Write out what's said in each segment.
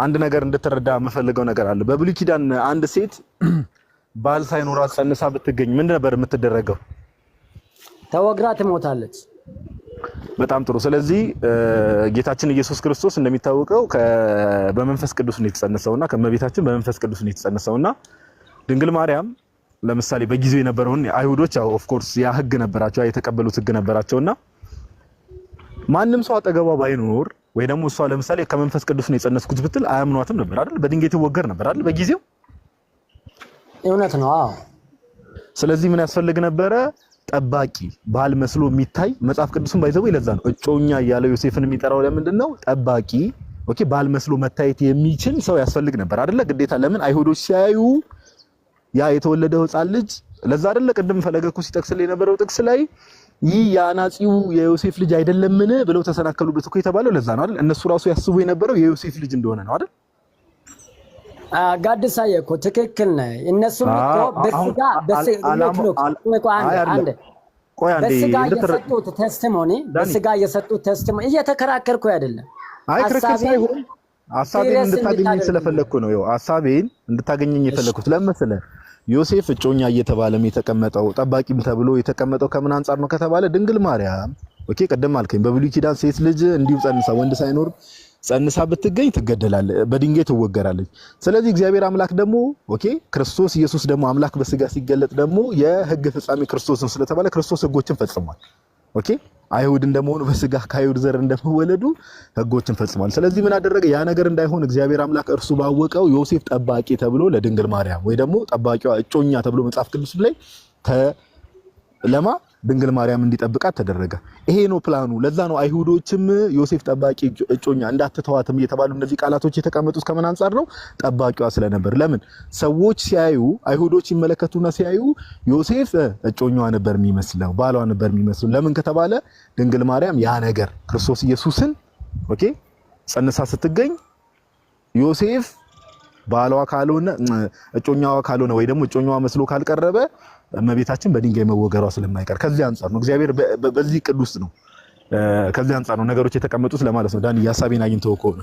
አንድ ነገር እንድትረዳ የምፈልገው ነገር አለ። በብሉይ ኪዳን አንድ ሴት ባል ሳይኖራት ጸንሳ ብትገኝ ምን ነበር የምትደረገው? ተወግራ ትሞታለች። በጣም ጥሩ። ስለዚህ ጌታችን ኢየሱስ ክርስቶስ እንደሚታወቀው በመንፈስ ቅዱስ ነው የተጸነሰውና ከመቤታችን በመንፈስ ቅዱስ ነው የተጸነሰውና ድንግል ማርያም ለምሳሌ በጊዜው የነበረውን አይሁዶች ያው ኦፍ ኮርስ ያ ህግ ነበራቸው፣ የተቀበሉት ህግ ነበራቸውና ማንም ሰው አጠገቧ ባይኖር ወይ ደግሞ እሷ ለምሳሌ ከመንፈስ ቅዱስ ነው የጸነስኩት ብትል አያምኗትም ነበር አይደል? በድንጋይ ትወገር ነበር አይደል? በጊዜው እውነት ነው። አዎ። ስለዚህ ምን ያስፈልግ ነበረ? ጠባቂ ባል መስሎ የሚታይ መጽሐፍ ቅዱስን ባይዘው ይለዛ ነው እጮኛ እያለ ዮሴፍን የሚጠራው ለምንድን ነው? ጠባቂ ኦኬ፣ ባል መስሎ መታየት የሚችል ሰው ያስፈልግ ነበር አይደለ? ግዴታ። ለምን አይሁዶች ሲያዩ ያ የተወለደው ህፃን ልጅ ለዛ አይደለ ቅድም ፈለገኩ ሲጠቅስልኝ የነበረው ጥቅስ ላይ ይህ የአናጺው የዮሴፍ ልጅ አይደለምን ብለው ተሰናከሉበት እኮ የተባለው ለዛ ነው አይደል? እነሱ ራሱ ያስቡ የነበረው የዮሴፍ ልጅ እንደሆነ ነው አይደል? ጋድሳዬ እኮ ትክክል ነህ። እነሱም እኮ በስጋ በስጋ የሰጡት ቴስቲሞኒ እየተከራከርኩ አይደለም። አይ ክርክር ሳይሆን ሐሳቤን እንድታገኘኝ ስለፈለኩ ነው። ይኸው ሐሳቤን እንድታገኘኝ የፈለኩት ለምሳሌ ዮሴፍ እጮኛ እየተባለም የተቀመጠው ጠባቂም ተብሎ የተቀመጠው ከምን አንፃር ነው ከተባለ ድንግል ማርያም ኦኬ፣ ቀደም አልከኝ በብሉይ ኪዳን ሴት ልጅ እንዲሁ ጸንሳ ወንድ ሳይኖር ጸንሳ ብትገኝ ትገደላለች፣ በድንጋይ ትወገራለች። ስለዚህ እግዚአብሔር አምላክ ደግሞ ኦኬ ክርስቶስ ኢየሱስ ደግሞ አምላክ በስጋ ሲገለጥ ደግሞ የሕግ ፍጻሜ ክርስቶስ ነው ስለተባለ ክርስቶስ ሕጎችን ፈጽሟል። ኦኬ አይሁድ እንደመሆኑ በስጋ ከአይሁድ ዘር እንደመወለዱ ሕጎችን ፈጽሟል። ስለዚህ ምን አደረገ? ያ ነገር እንዳይሆን እግዚአብሔር አምላክ እርሱ ባወቀው ዮሴፍ ጠባቂ ተብሎ ለድንግል ማርያም ወይ ደግሞ ጠባቂዋ እጮኛ ተብሎ መጽሐፍ ቅዱስ ላይ ለማ ድንግል ማርያም እንዲጠብቃት ተደረገ። ይሄ ነው ፕላኑ። ለዛ ነው አይሁዶችም ዮሴፍ ጠባቂ እጮኛ እንዳትተዋትም እየተባሉ እነዚህ ቃላቶች የተቀመጡት ከምን አንፃር ነው? ጠባቂዋ ስለነበር። ለምን ሰዎች ሲያዩ አይሁዶች ይመለከቱና ሲያዩ ዮሴፍ እጮኛዋ ነበር የሚመስለው፣ ባሏ ነበር የሚመስለው። ለምን ከተባለ ድንግል ማርያም ያ ነገር ክርስቶስ ኢየሱስን ኦኬ ጸንሳ ስትገኝ ዮሴፍ ባሏ ካልሆነ እጮኛዋ ካልሆነ ወይ ደግሞ እጮኛዋ መስሎ ካልቀረበ እመቤታችን በድንጋይ መወገሯ ስለማይቀር ከዚህ አንፃር ነው እግዚአብሔር በዚህ ቅዱስ ነው። ከዚህ አንፃር ነው ነገሮች የተቀመጡት ለማለት ነው። ዳኒ ሐሳቤን አግኝተው ከሆነ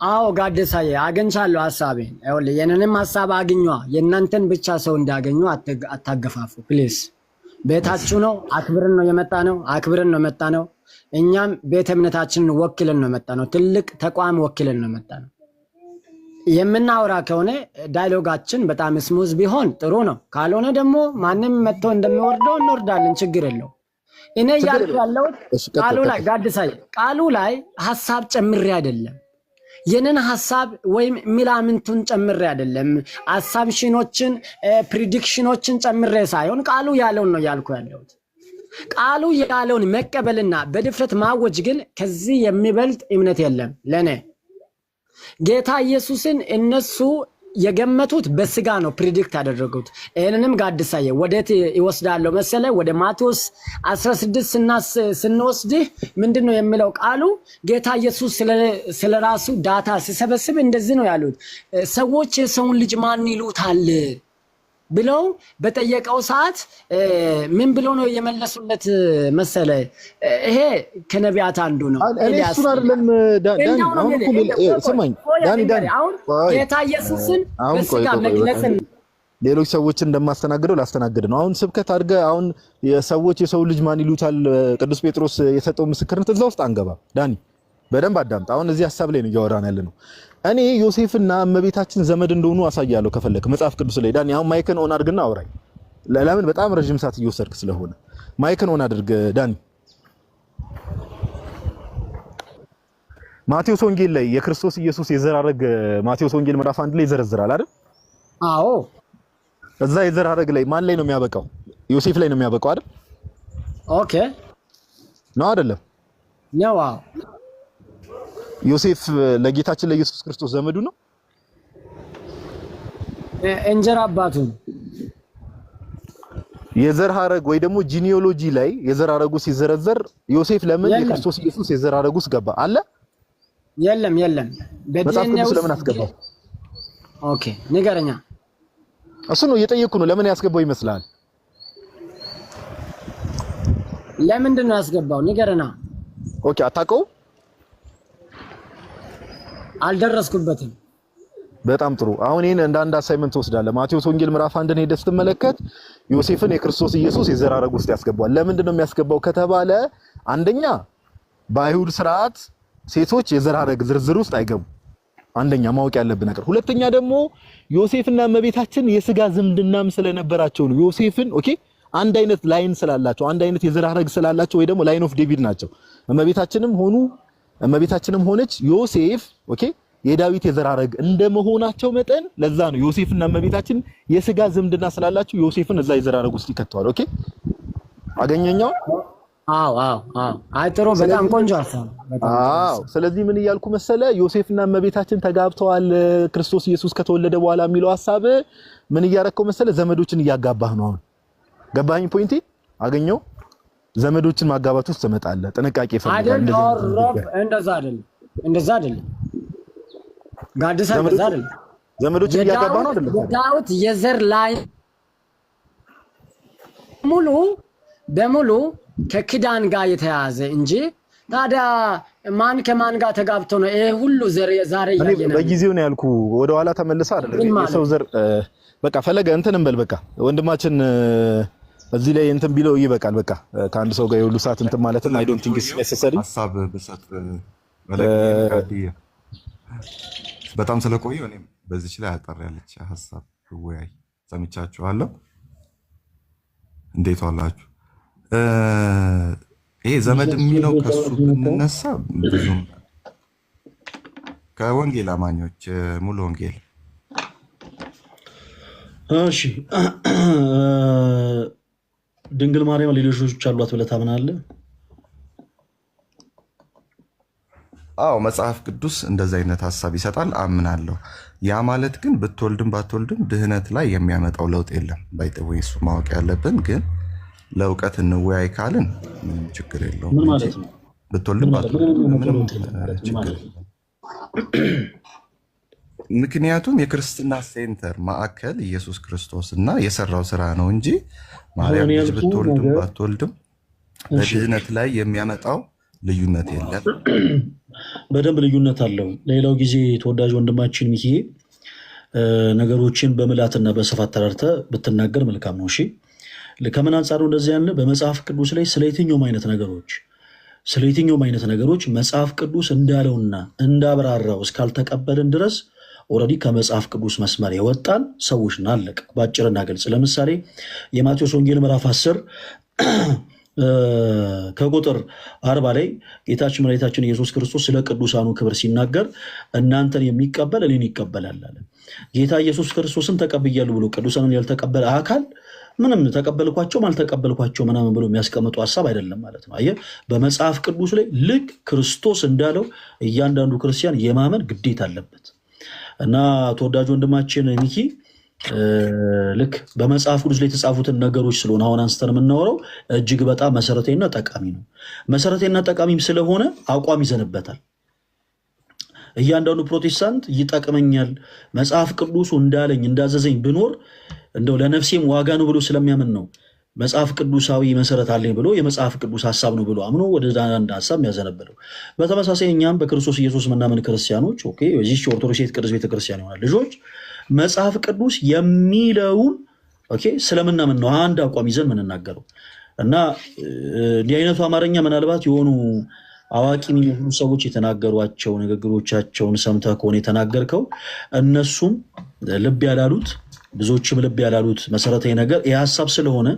አዎ ጋደሳዬ አገኝቻለሁ ሐሳቤን። ይኸውልህ የነንም ሐሳብ አግኟ፣ የእናንተን ብቻ ሰው እንዳገኙ አታገፋፉ ፕሊዝ። ቤታችሁ ነው፣ አክብርን ነው የመጣ ነው፣ አክብርን ነው የመጣ ነው። እኛም ቤተ እምነታችንን ወክለን ነው የመጣ ነው፣ ትልቅ ተቋም ወክለን ነው የመጣ ነው። የምናወራ ከሆነ ዳያሎጋችን በጣም ስሙዝ ቢሆን ጥሩ ነው። ካልሆነ ደግሞ ማንም መጥቶ እንደሚወርደው እንወርዳለን፣ ችግር የለው። እኔ ያልኩ ያለው ቃሉ ላይ ጋድሳይ ቃሉ ላይ ሐሳብ ጨምሬ አይደለም፣ የነን ሐሳብ ወይም ሚላምንቱን ጨምሬ አይደለም፣ አሳምፕሽኖችን ፕሪዲክሽኖችን ጨምሬ ሳይሆን ቃሉ ያለውን ነው ያልኩ ያለሁት። ቃሉ ያለውን መቀበልና በድፍረት ማወጅ ግን ከዚህ የሚበልጥ እምነት የለም ለኔ። ጌታ ኢየሱስን እነሱ የገመቱት በስጋ ነው ፕሪዲክት ያደረጉት። ይሄንንም ጋድሳዬ ወዴት ይወስዳለው መሰለ? ወደ ማቴዎስ 16 ስንወስድህ ምንድነው የሚለው ቃሉ? ጌታ ኢየሱስ ስለራሱ ዳታ ሲሰበስብ እንደዚህ ነው ያሉት፣ ሰዎች የሰውን ልጅ ማን ይሉታል ብለው በጠየቀው ሰዓት ምን ብሎ ነው የመለሱለት መሰለ? ይሄ ከነቢያት አንዱ ነው ኤልያስ። ጌታ ኢየሱስን በስጋ መግለጽን ሌሎች ሰዎችን እንደማስተናግደው ላስተናግድ ነው። አሁን ስብከት አድርገህ አሁን የሰዎች የሰው ልጅ ማን ይሉታል ቅዱስ ጴጥሮስ የሰጠው ምስክርነት እዛ ውስጥ አንገባ። ዳኒ በደንብ አዳምጥ። አሁን እዚህ ሐሳብ ላይ ነው እያወራን ያለ ነው። እኔ ዮሴፍና እመቤታችን ዘመድ እንደሆኑ አሳያለሁ ከፈለክ መጽሐፍ ቅዱስ ላይ። ዳኒ አሁን ማይክን ኦን አድርግና አውራኝ። ለምን በጣም ረጅም ሰዓት እየወሰድክ ስለሆነ ማይክን ኦን አድርግ ዳኒ። ማቴዎስ ወንጌል ላይ የክርስቶስ ኢየሱስ የዘር ሐረግ ማቴዎስ ወንጌል ምዕራፍ 1 ላይ ይዘረዝራል አይደል? አዎ። እዛ የዘር ሐረግ ላይ ማን ላይ ነው የሚያበቃው? ዮሴፍ ላይ ነው የሚያበቃው አይደል? ኦኬ ነው አይደለም? ነው። ዮሴፍ ለጌታችን ለኢየሱስ ክርስቶስ ዘመዱ ነው፣ እንጀራ አባቱ። የዘር ሐረግ ወይ ደግሞ ጂኒኦሎጂ ላይ የዘር ሐረጉ ሲዘረዘር ዮሴፍ ለምን የክርስቶስ ኢየሱስ የዘር ሐረጉ ውስጥ ገባ አለ? የለም። መጽሐፍ ቅዱስ ለምን አስገባው? ኦኬ ንገረኛ። እሱ ነው እየጠየቅኩ ነው። ለምን ያስገባው ይመስላል? ለምንድን ነው ያስገባው? ንገረና። ኦኬ አታውቀውም? አልደረስኩበትም። በጣም ጥሩ። አሁን ይሄን እንደ አንድ አሳይመንት ትወስዳለህ። ማቴዎስ ወንጌል ምዕራፍ 1ን ሄደህ ስትመለከት ዮሴፍን የክርስቶስ ኢየሱስ የዘር ሐረግ ውስጥ ያስገባዋል። ለምንድን ነው የሚያስገባው ከተባለ አንደኛ በአይሁድ ስርዓት ሴቶች የዘር ሐረግ ዝርዝር ውስጥ አይገቡም። አንደኛ ማወቅ ያለብን ነገር። ሁለተኛ ደግሞ ዮሴፍና እመቤታችን የስጋ ዝምድናም ስለነበራቸው ነው። ዮሴፍን ኦኬ አንድ አይነት ላይን ስላላቸው አንድ አይነት የዘር ሐረግ ስላላቸው ወይ ደግሞ ላይን ኦፍ ዴቪድ ናቸው። እመቤታችንም ሆነች ዮሴፍ ኦኬ የዳዊት የዘር ሐረግ እንደመሆናቸው መጠን ለዛ ነው ዮሴፍና እመቤታችን የስጋ ዝምድና ስላላቸው ዮሴፍን እዛ የዘር ሐረግ ውስጥ ይከተዋል። ኦኬ አገኘኛው? አዎ አይጥሩ በጣም ቆንጆ ሐሳብ። አዎ ስለዚህ ምን እያልኩ መሰለ ዮሴፍና እመቤታችን ተጋብተዋል ክርስቶስ ኢየሱስ ከተወለደ በኋላ የሚለው ሐሳብ ምን እያረከው መሰለ ዘመዶችን እያጋባህ ነው። አሁን ገባኝ ፖይንቴ? አገኘው? ዘመዶችን ማጋባት ውስጥ ትመጣለህ። ጥንቃቄ ይፈልጋል። እንደዛ አይደለም ጋድሳ እንደዛ አይደለም። ዘመዶችን እያጋባህ ነው አይደለም? ዳዊት የዘር ላይ በሙሉ ከኪዳን ጋር የተያዘ እንጂ ታዲያ ማን ከማን ጋር ተጋብቶ ነው ይሄ ሁሉ ዘር ዛሬ ያየነው? በጊዜው ነው ያልኩ። ወደ ኋላ ተመልሳ አይደለም የሰው ዘር በቃ ፈለገ እንትን እንበል በቃ ወንድማችን እዚህ ላይ እንትን ቢለው ይበቃል። በቃ ከአንድ ሰው ጋር የሁሉ ሰዓት እንትን ማለትም አይ ዶንት ቲንክ ኢትስ ኔሰሰሪ። ሐሳብ በሰጥ በጣም ስለቆየ እኔም በዚች ላይ አጠር ያለች ሐሳብ ወይ ሰምቻችኋለሁ። እንዴት ዋላችሁ? ይሄ ዘመድ የሚለው ከሱ ብንነሳ ብዙም ከወንጌል አማኞች ሙሉ ወንጌል እሺ ድንግል ማርያም ሌሎች ልጆች አሏት ብለህ ታምናለህ? አዎ መጽሐፍ ቅዱስ እንደዚህ አይነት ሐሳብ ይሰጣል፣ አምናለሁ። ያ ማለት ግን ብትወልድም ባትወልድም ድህነት ላይ የሚያመጣው ለውጥ የለም። ባይተወይ እሱ ማወቅ ያለብን ግን ለእውቀት እንወያይ ካልን ምንም ችግር የለውም። ምን ማለት ነው? ብትወልድም ባትወልድም ምንም ችግር የለም። ምክንያቱም የክርስትና ሴንተር ማዕከል ኢየሱስ ክርስቶስ እና የሰራው ስራ ነው እንጂ ማርያም ልጅ ብትወልድም ባትወልድም በድህነት ላይ የሚያመጣው ልዩነት የለም። በደንብ ልዩነት አለው። ሌላው ጊዜ ተወዳጅ ወንድማችን ሚኪ ነገሮችን በምላትና በስፋት ተረድተህ ብትናገር መልካም ነው። እሺ ከምን አንጻር ነው እንደዚህ ያለ? በመጽሐፍ ቅዱስ ላይ ስለ የትኛውም አይነት ነገሮች መጽሐፍ ቅዱስ እንዳለውና እንዳብራራው እስካልተቀበልን ድረስ ኦልሬዲ ከመጽሐፍ ቅዱስ መስመር የወጣን ሰዎች ናለቅ። በአጭርና ግልጽ ለምሳሌ የማቴዎስ ወንጌል ምዕራፍ 10 ከቁጥር 40 ላይ ጌታችን መድኃኒታችን ኢየሱስ ክርስቶስ ስለ ቅዱሳኑ ክብር ሲናገር እናንተን የሚቀበል እኔን ይቀበላል አለ። ጌታ ኢየሱስ ክርስቶስን ተቀብያለሁ ብሎ ቅዱሳኑን ያልተቀበለ አካል ምንም ተቀበልኳቸውም አልተቀበልኳቸው ምናምን ብሎ የሚያስቀምጡ ሐሳብ አይደለም ማለት ነው። አየህ በመጽሐፍ ቅዱስ ላይ ልክ ክርስቶስ እንዳለው እያንዳንዱ ክርስቲያን የማመን ግዴታ አለበት እና ተወዳጅ ወንድማችን ሚኪ ልክ በመጽሐፍ ቅዱስ ላይ የተጻፉትን ነገሮች ስለሆነ አሁን አንስተን የምናወራው እጅግ በጣም መሰረታዊና ጠቃሚ ነው። መሰረታዊና ጠቃሚም ስለሆነ አቋም ይዘንበታል። እያንዳንዱ ፕሮቴስታንት ይጠቅመኛል መጽሐፍ ቅዱሱ እንዳለኝ እንዳዘዘኝ ብኖር እንደው ለነፍሴም ዋጋ ነው ብሎ ስለሚያምን ነው መጽሐፍ ቅዱሳዊ መሰረት አለኝ ብሎ የመጽሐፍ ቅዱስ ሐሳብ ነው ብሎ አምኖ ወደ አንድ ሐሳብ የሚያዘነበለው። በተመሳሳይ እኛም በክርስቶስ ኢየሱስ ምናምን ክርስቲያኖች ኦኬ እዚህ ኦርቶዶክስ ቅዱስ ቤተክርስቲያን ይሆናል ልጆች መጽሐፍ ቅዱስ የሚለውን ኦኬ ስለምናምን ነው አንድ አቋም ይዘን የምንናገረው እና እንዲህ አይነቱ አማርኛ ምናልባት የሆኑ አዋቂ የሚሆኑ ሰዎች የተናገሯቸው ንግግሮቻቸውን ሰምተህ ከሆነ የተናገርከው እነሱም ልብ ያላሉት ብዙዎችም ልብ ያላሉት መሰረታዊ ነገር ይህ ሐሳብ ስለሆነ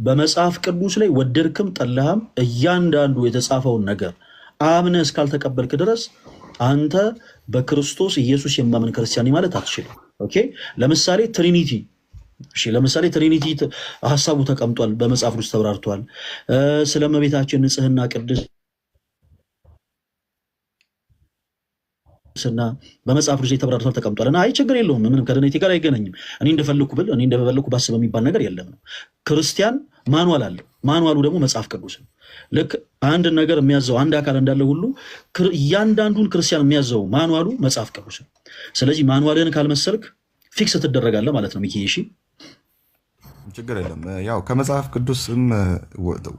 በመጽሐፍ ቅዱስ ላይ ወደድክም ጠላህም እያንዳንዱ የተጻፈውን ነገር አምነህ እስካልተቀበልክ ድረስ አንተ በክርስቶስ ኢየሱስ የማምን ክርስቲያን ማለት አትችልም። ኦኬ ለምሳሌ ትሪኒቲ ትሪኒቲ ሐሳቡ ተቀምጧል፣ በመጽሐፍ ቅዱስ ተብራርቷል። ስለ እመቤታችን ንጽህና ቅድስና በመጽሐፍ ቅዱስ ተብራርቷል፣ ተቀምጧል እና አይ ችግር የለውም ምንም ከትሪኒቲ ጋር አይገናኝም እኔ እንደፈለኩ ብል እኔ እንደፈለኩ ባስብ የሚባል ነገር የለም ነው። ክርስቲያን ማኑዋል አለው። ማኑዋሉ ደግሞ መጽሐፍ ቅዱስ ነው። ልክ አንድ ነገር የሚያዘው አንድ አካል እንዳለ ሁሉ እያንዳንዱን ክርስቲያን የሚያዘው ማኑዋሉ መጽሐፍ ቅዱስ ነው። ስለዚህ ማኑዋልን ካልመሰልክ ፊክስ ትደረጋለህ ማለት ነው። ሚኪ እሺ ችግር የለም። ያው ከመጽሐፍ ቅዱስም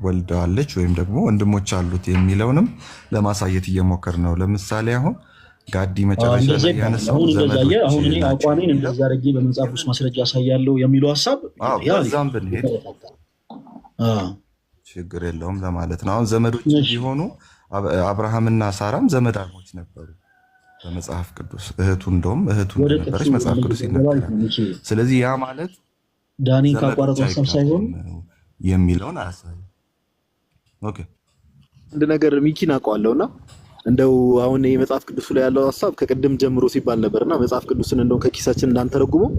ወልዳለች ወይም ደግሞ ወንድሞች አሉት የሚለውንም ለማሳየት እየሞከር ነው። ለምሳሌ አሁን ጋዲ መጨረሻ ላይ ያነሳው ዘመዶች አሁን እኔ አቋሜን እንደዛ አድርጌ በመጽሐፍ ውስጥ ማስረጃ ያሳያለሁ የሚለው ሐሳብ በዛም ብንሄድ ችግር የለውም ለማለት ነው። አሁን ዘመዶች ቢሆኑ አብርሃምና ሳራም ዘመዳሞች ነበሩ በመጽሐፍ ቅዱስ። እህቱ እንደውም እህቱ ነበረች መጽሐፍ ቅዱስ ይናገራል። ስለዚህ ያ ማለት ዳኒን ካቋረጠው ሐሳብ ሳይሆን የሚለውን አያሳይም። ኦኬ አንድ ነገር ሚኪን አውቀዋለሁና እንደው አሁን የመጽሐፍ ቅዱስ ላይ ያለው ሐሳብ ከቅድም ጀምሮ ሲባል ነበርና መጽሐፍ ቅዱስን እንደው ከኪሳችን እንዳንተረጉመው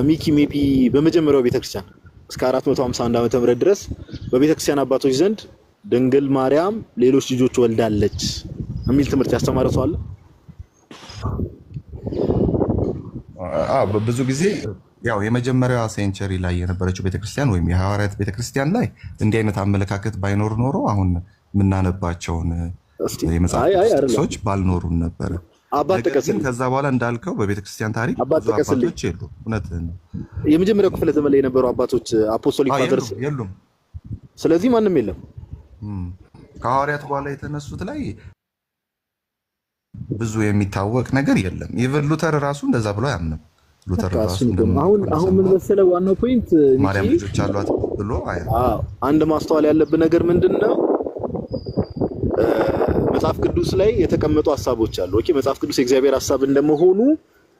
ሚኪ ሜቢ በመጀመሪያው ቤተክርስቲያን እስከ 451 ዓመተ ምህረት ድረስ በቤተክርስቲያን አባቶች ዘንድ ድንግል ማርያም ሌሎች ልጆች ወልዳለች የሚል ትምህርት ያስተማረ ሰው አለ? ብዙ ጊዜ ያው የመጀመሪያዋ ሴንቸሪ ላይ የነበረችው ቤተክርስቲያን ወይም የሐዋርያት ቤተክርስቲያን ላይ እንዲህ አይነት አመለካከት ባይኖር ኖሮ አሁን የምናነባቸውን የመጽሐፍ ቅዱሶች ባልኖሩን ነበረ። ግን ከዛ በኋላ እንዳልከው በቤተክርስቲያን ታሪክ ብዙ አባቶች የሉ። እውነትህን ነው። የመጀመሪያው ክፍለ ዘመን ላይ የነበሩ አባቶች አፖስቶሊክ ፋዘርስ የሉም። ስለዚህ ማንም የለም። ከሐዋርያት በኋላ የተነሱት ላይ ብዙ የሚታወቅ ነገር የለም። ኢቭን ሉተር ራሱ እንደዛ ብሎ አያምንም። ሉተር ራሱ አሁን ምን መሰለህ ዋናው ፖይንት ማርያም ልጆች አሏት ብሎ አንድ ማስተዋል ያለብን ነገር ምንድነው? መጽሐፍ ቅዱስ ላይ የተቀመጡ ሐሳቦች አሉ። ኦኬ መጽሐፍ ቅዱስ የእግዚአብሔር ሐሳብ እንደመሆኑ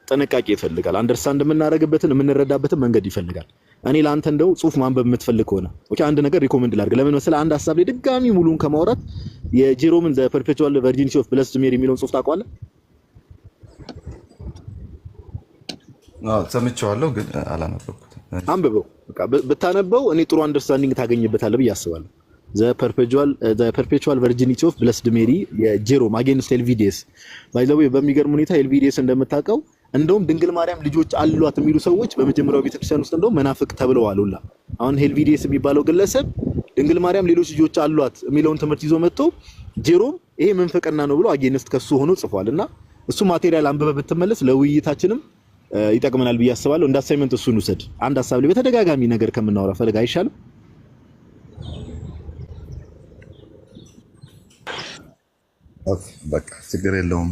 ጥንቃቄ ይፈልጋል። አንደርስታንድ የምናደርግበትን የምንረዳበትን መንገድ ይፈልጋል። እኔ ለአንተ እንደው ጽሁፍ ማንበብ የምትፈልግ ከሆነ ኦኬ አንድ ነገር ሪኮመንድ ላድርግ። ለምን መሰለህ አንድ ሐሳብ ላይ ድጋሚ ሙሉን ከማውራት የጄሮምን ዘ ፐርፔቹዋል ቨርጂኒቲ ኦፍ ብለስድ ሜሪ የሚለውን ጽሁፍ ታውቀዋለህ? ሰምቼዋለሁ ግን አላነበብኩትም። አንብበው። በቃ ብታነበው እኔ ጥሩ አንደርስታንዲንግ ታገኝበታለህ ብዬ አስባለሁ። ዘ ፐርፔቹዋል ቨርጂኒቲ ኦፍ ብለስድ ሜሪ የጄሮም አጌንስት ኤልቪዲኤስ ባይ ዘ ዌይ በሚገርም ሁኔታ ኤልቪዲኤስ እንደምታውቀው እንደውም ድንግል ማርያም ልጆች አሏት የሚሉ ሰዎች በመጀመሪያው ቤተክርስቲያን ውስጥ እንደውም መናፍቅ ተብለዋል ሁላ። አሁን ኤልቪዲኤስ የሚባለው ግለሰብ ድንግል ማርያም ሌሎች ልጆች አሏት የሚለውን ትምህርት ይዞ መጥቶ ጄሮም ይሄ መንፈቅና ነው ብሎ አጌንስት ከሱ ሆኖ ጽፏልና እሱ ማቴሪያል አንብበህ ብትመለስ ለውይይታችንም ይጠቅመናል ብዬ አስባለሁ። እንደ አሳይመንት እሱን ውሰድ። አንድ ሐሳብ ላይ በተደጋጋሚ ነገር ከምናወራ ፈልግ አይሻልም? በቃ ችግር የለውም።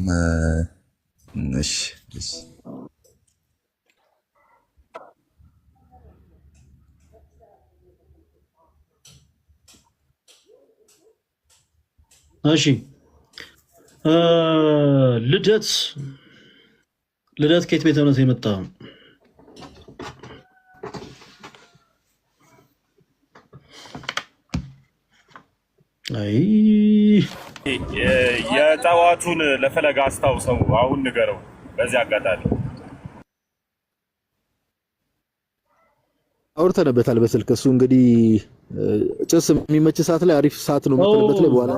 እሺ እሺ ልደት ከየት ቤተ እምነት የመጣ አይ የጠዋቱን ለፈለጋ አስታውሰው አሁን ንገረው። በዚህ አጋጣሚ አውርተንበታል በስልክ። እሱ እንግዲህ ጭስ የሚመች ሰዓት ላይ አሪፍ ሰዓት ነው የምትልበት ላይ በኋላ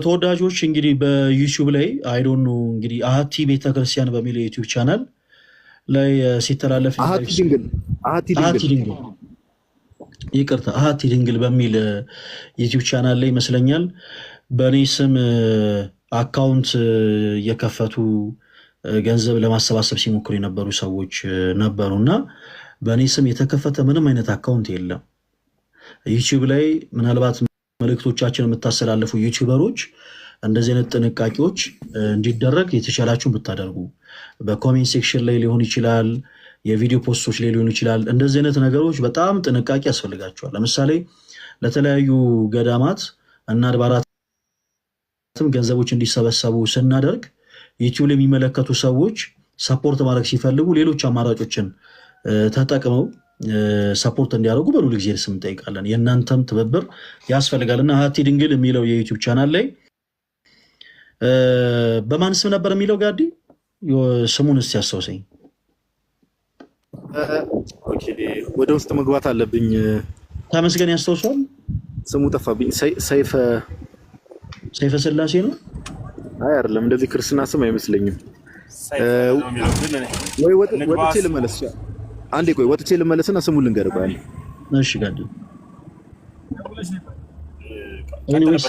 ተወዳጆች እንግዲህ በዩቲዩብ ላይ አይዶን ነው እንግዲህ አሃቲ ቤተክርስቲያን በሚል የዩቲዩብ ቻናል ላይ ሲተላለፍ አሃቲ ድንግል ይቅርታ አሃቲ ድንግል በሚል ዩቲዩብ ቻናል ላይ ይመስለኛል በእኔ ስም አካውንት እየከፈቱ ገንዘብ ለማሰባሰብ ሲሞክሩ የነበሩ ሰዎች ነበሩና በእኔ ስም የተከፈተ ምንም አይነት አካውንት የለም። ዩቲዩብ ላይ ምናልባት መልእክቶቻችን የምታስተላልፉ ዩቲዩበሮች እንደዚህ አይነት ጥንቃቄዎች እንዲደረግ የተቻላችሁን ብታደርጉ፣ በኮሜንት ሴክሽን ላይ ሊሆን ይችላል፣ የቪዲዮ ፖስቶች ላይ ሊሆን ይችላል። እንደዚህ አይነት ነገሮች በጣም ጥንቃቄ ያስፈልጋቸዋል። ለምሳሌ ለተለያዩ ገዳማት እና አድባራትም ገንዘቦች እንዲሰበሰቡ ስናደርግ ዩቲዩብ ላይ የሚመለከቱ ሰዎች ሰፖርት ማድረግ ሲፈልጉ ሌሎች አማራጮችን ተጠቅመው ሰፖርት እንዲያደርጉ በሁሉ ጊዜ ስም እንጠይቃለን። የእናንተም ትብብር ያስፈልጋልና አሃቲ ድንግል የሚለው የዩቲዩብ ቻናል ላይ በማን ስም ነበር የሚለው? ጋዲ ስሙን እስቲ ያስታውሰኝ። ወደ ውስጥ መግባት አለብኝ። ተመስገን ያስታውሷል? ስሙ ጠፋብኝ። ሰይፈ ስላሴ ነው? አይ አይደለም፣ እንደዚህ ክርስትና ስም አይመስለኝም። ወይ ወጥቼ ልመለስ። አንዴ ቆይ ወጥቼ ልመለስና ስሙን ልንገርህ። ቆይ እሺ ጋዲ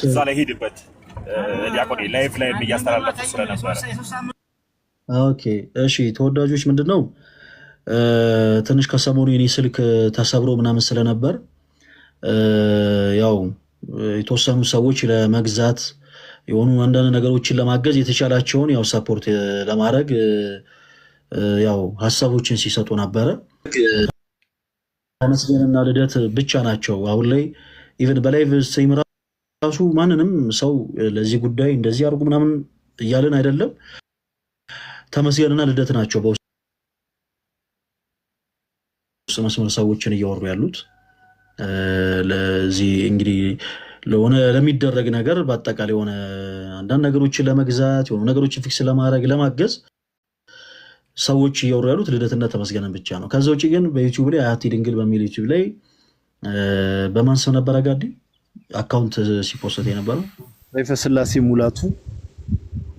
እዛ ላይ ሄድበት ዲያቆን ላይቭ ላይ እያስተላለፉ ስለነበረ ኦኬ እሺ ተወዳጆች ምንድነው ትንሽ ከሰሞኑ የኔ ስልክ ተሰብሮ ምናምን ስለነበር ያው የተወሰኑ ሰዎች ለመግዛት የሆኑ አንዳንድ ነገሮችን ለማገዝ የተቻላቸውን ያው ሰፖርት ለማድረግ ያው ሀሳቦችን ሲሰጡ ነበረ። ተመስገንና ልደት ብቻ ናቸው አሁን ላይ ኢቨን በላይቭ ስትሪም ራሱ ማንንም ሰው ለዚህ ጉዳይ እንደዚህ አድርጉ ምናምን እያልን አይደለም። ተመስገንና ልደት ናቸው በውስጥ መስመር ሰዎችን እያወሩ ያሉት። ለዚህ እንግዲህ ለሆነ ለሚደረግ ነገር በአጠቃላይ የሆነ አንዳንድ ነገሮችን ለመግዛት የሆኑ ነገሮችን ፊክስ ለማድረግ ለማገዝ ሰዎች እያወሩ ያሉት ልደትና ተመስገንን ብቻ ነው። ከዛ ውጭ ግን በዩቲዩብ ላይ አያቴ ድንግል በሚል ዩቲዩብ ላይ በማን ስም ነበር ጋዲ አካውንት ሲፖስት የነበረው? ሰይፈ ስላሴ ሙላቱ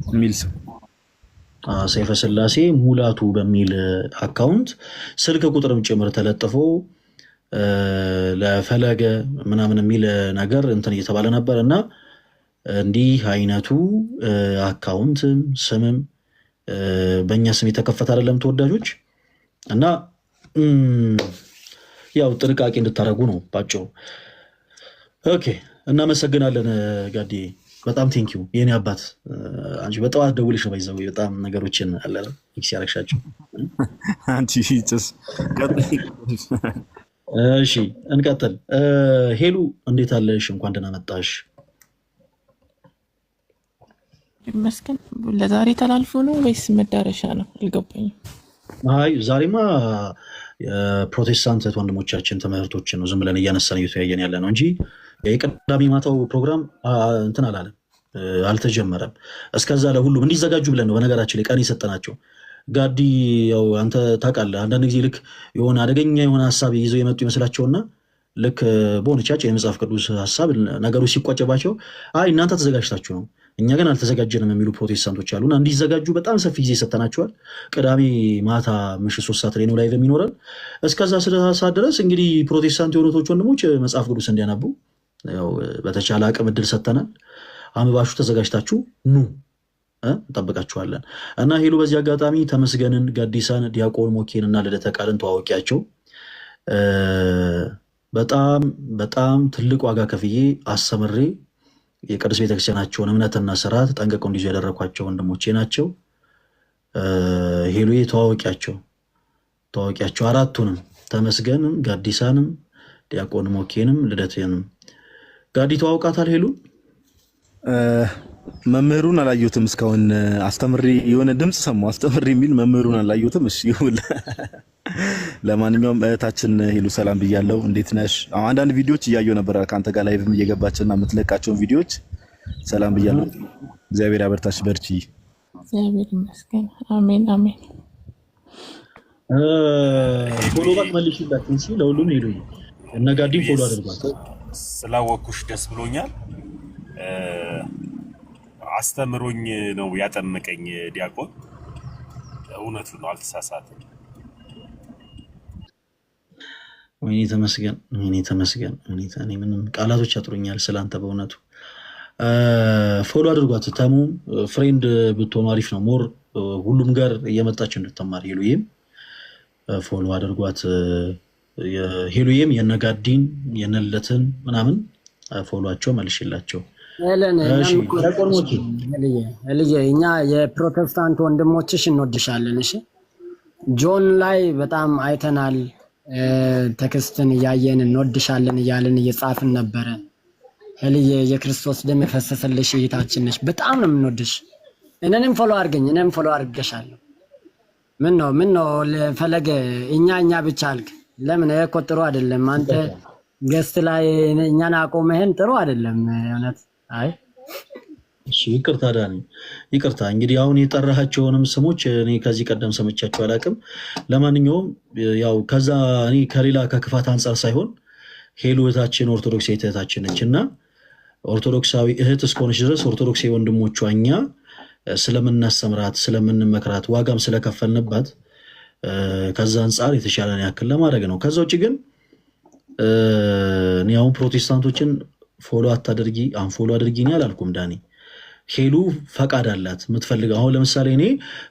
የሚል ስም ሰይፈ ስላሴ ሙላቱ በሚል አካውንት ስልክ ቁጥርም ጭምር ተለጥፎ ለፈለገ ምናምን የሚል ነገር እንትን እየተባለ ነበር እና እንዲህ አይነቱ አካውንትም ስምም በእኛ ስም የተከፈተ አይደለም ተወዳጆች። እና ያው ጥንቃቄ እንድታደርጉ ነው ባጭሩ። ኦኬ እናመሰግናለን ጋዲ በጣም ቴንኪዩ የኔ አባት። አንቺ በጠዋት ደውልሽ ነው ባይዘው በጣም ነገሮችን አለ ኤክስ ያረክሻቸው አንቺ ጭስ። እሺ እንቀጥል። ሄሉ እንዴት አለሽ? እንኳን ደህና መጣሽ። ይመስገን። ለዛሬ ተላልፎ ነው ወይስ መዳረሻ ነው አልገባኝም። አይ ዛሬማ የፕሮቴስታንት ወንድሞቻችን ትምህርቶችን ነው ዝም ብለን እያነሳን እየተያየን ያለ ነው እንጂ የቅዳሜ ማታው ፕሮግራም እንትን አላለም አልተጀመረም። እስከዛ ለሁሉም እንዲዘጋጁ ብለን ነው በነገራችን ላይ ቀን የሰጠናቸው። ጋዲ ያው አንተ ታውቃለህ አንዳንድ ጊዜ ልክ የሆነ አደገኛ የሆነ ሀሳብ ይዘው የመጡ ይመስላቸውና ልክ በሆነቻቸው የመጽሐፍ ቅዱስ ሀሳብ ነገሩ ሲቋጨባቸው አይ እናንተ ተዘጋጅታችሁ ነው እኛ ግን አልተዘጋጀንም የሚሉ ፕሮቴስታንቶች አሉና እንዲዘጋጁ በጣም ሰፊ ጊዜ ሰጥተናቸዋል። ቅዳሜ ማታ ምሽት 3 ሰዓት ላይ ነው ላይቭ የሚኖረን። እስከዛ ሰዓት ድረስ እንግዲህ ፕሮቴስታንት የሆኑት ወንድሞች መጽሐፍ ቅዱስ እንዲያነቡ ያው በተቻለ አቅም እድል ሰጥተናል። አንባችሁ ተዘጋጅታችሁ ኑ እንጠብቃችኋለን። እና ሄሉ በዚህ አጋጣሚ ተመስገንን፣ ጋዲሳን፣ ዲያቆን ሞኬን እና ልደተ ቃልን ተዋወቂያቸው። በጣም በጣም ትልቅ ዋጋ ከፍዬ አስተምሬ የቅዱስ ቤተክርስቲያናቸውን እምነትና ስርዓት ጠንቅቀው እንዲይዙ ያደረኳቸው ወንድሞቼ ናቸው። ሄሉዬ ተዋወቂያቸው አራቱንም፣ ተመስገንም፣ ጋዲሳንም፣ ዲያቆን ሞኬንም ልደትንም። ጋዲ ተዋውቃታል ሄሉ? መምህሩን አላየሁትም እስካሁን። አስተምሪ የሆነ ድምጽ ሰማሁ አስተምሪ የሚል መምህሩን አላየሁትም። እሺ ይሁን። ለማንኛውም እህታችን ሄሉ ሰላም ብያለሁ። እንዴት ነሽ? አንዳንድ ቪዲዮዎች እያየሁ ነበር ከአንተ ጋር ላይቭም እየገባችና የምትለቃቸውን ቪዲዮዎች ሰላም ብያለሁ። እግዚአብሔር ያበርታሽ፣ በርቺ። እግዚአብሔር ይመስገን። አሜን አሜን። ፎሎ ባክ መልሽላት እንጂ ለሁሉም ሄሉ እና ጋዲን ፎሎ አድርጓት። ስላወኩሽ ደስ ብሎኛል። አስተምሮኝ ነው ያጠመቀኝ ዲያቆን። እውነቱ ነው፣ አልተሳሳተም። ወይኔ ተመስገን፣ ወይኔ ተመስገን። እኔ ምንም ቃላቶች ያጥሩኛል ስላንተ በእውነቱ። ፎሎ አድርጓት። ተሙ ፍሬንድ ብትሆኑ አሪፍ ነው። ሞር ሁሉም ጋር እየመጣች እንድትማር ሄሉዬም ፎሎ አድርጓት። ሄሉዬም የነጋዲን የነለትን ምናምን ፎሎቸው መልሽላቸው። እኛ የፕሮቴስታንት ወንድሞችሽ እንወድሻለን። እሺ ጆን ላይ በጣም አይተናል። ቴክስትን እያየን እንወድሻለን እያልን እየጻፍን ነበረ። ሄልዬ የክርስቶስ ደም የፈሰሰልሽ እህታችን ነሽ። በጣም ነው የምንወድሽ። እኔንም ፎሎ አድርገኝ፣ እኔም ፎሎ አድርገሻለሁ። ምን ነው ፈለገ እኛ ብቻ አልክ። ለምን እኮ ጥሩ አይደለም። አንተ ገስት ላይ እኛን አቆመህን ጥሩ አይደለም እውነት። አይ እሺ ይቅርታ ዳኒ፣ ይቅርታ። እንግዲህ አሁን የጠራሃቸውንም ስሞች እኔ ከዚህ ቀደም ሰምቻቸው አላውቅም። ለማንኛውም ያው ከዛ እኔ ከሌላ ከክፋት አንጻር ሳይሆን ሄሉ እህታችን ኦርቶዶክሳዊ እህታችን ነች እና ኦርቶዶክሳዊ እህት እስከሆነች ድረስ ኦርቶዶክሳዊ ወንድሞቿ እኛ ስለምናስተምራት ስለምንመክራት ዋጋም ስለከፈልንባት ከዛ አንጻር የተሻለን ያክል ለማድረግ ነው። ከዛ ውጭ ግን እኔ አሁን ፕሮቴስታንቶችን ፎሎ አታደርጊ አንፎሎ አድርጊ እኔ አላልኩም ዳኒ። ሄሉ ፈቃድ አላት የምትፈልገው። አሁን ለምሳሌ እኔ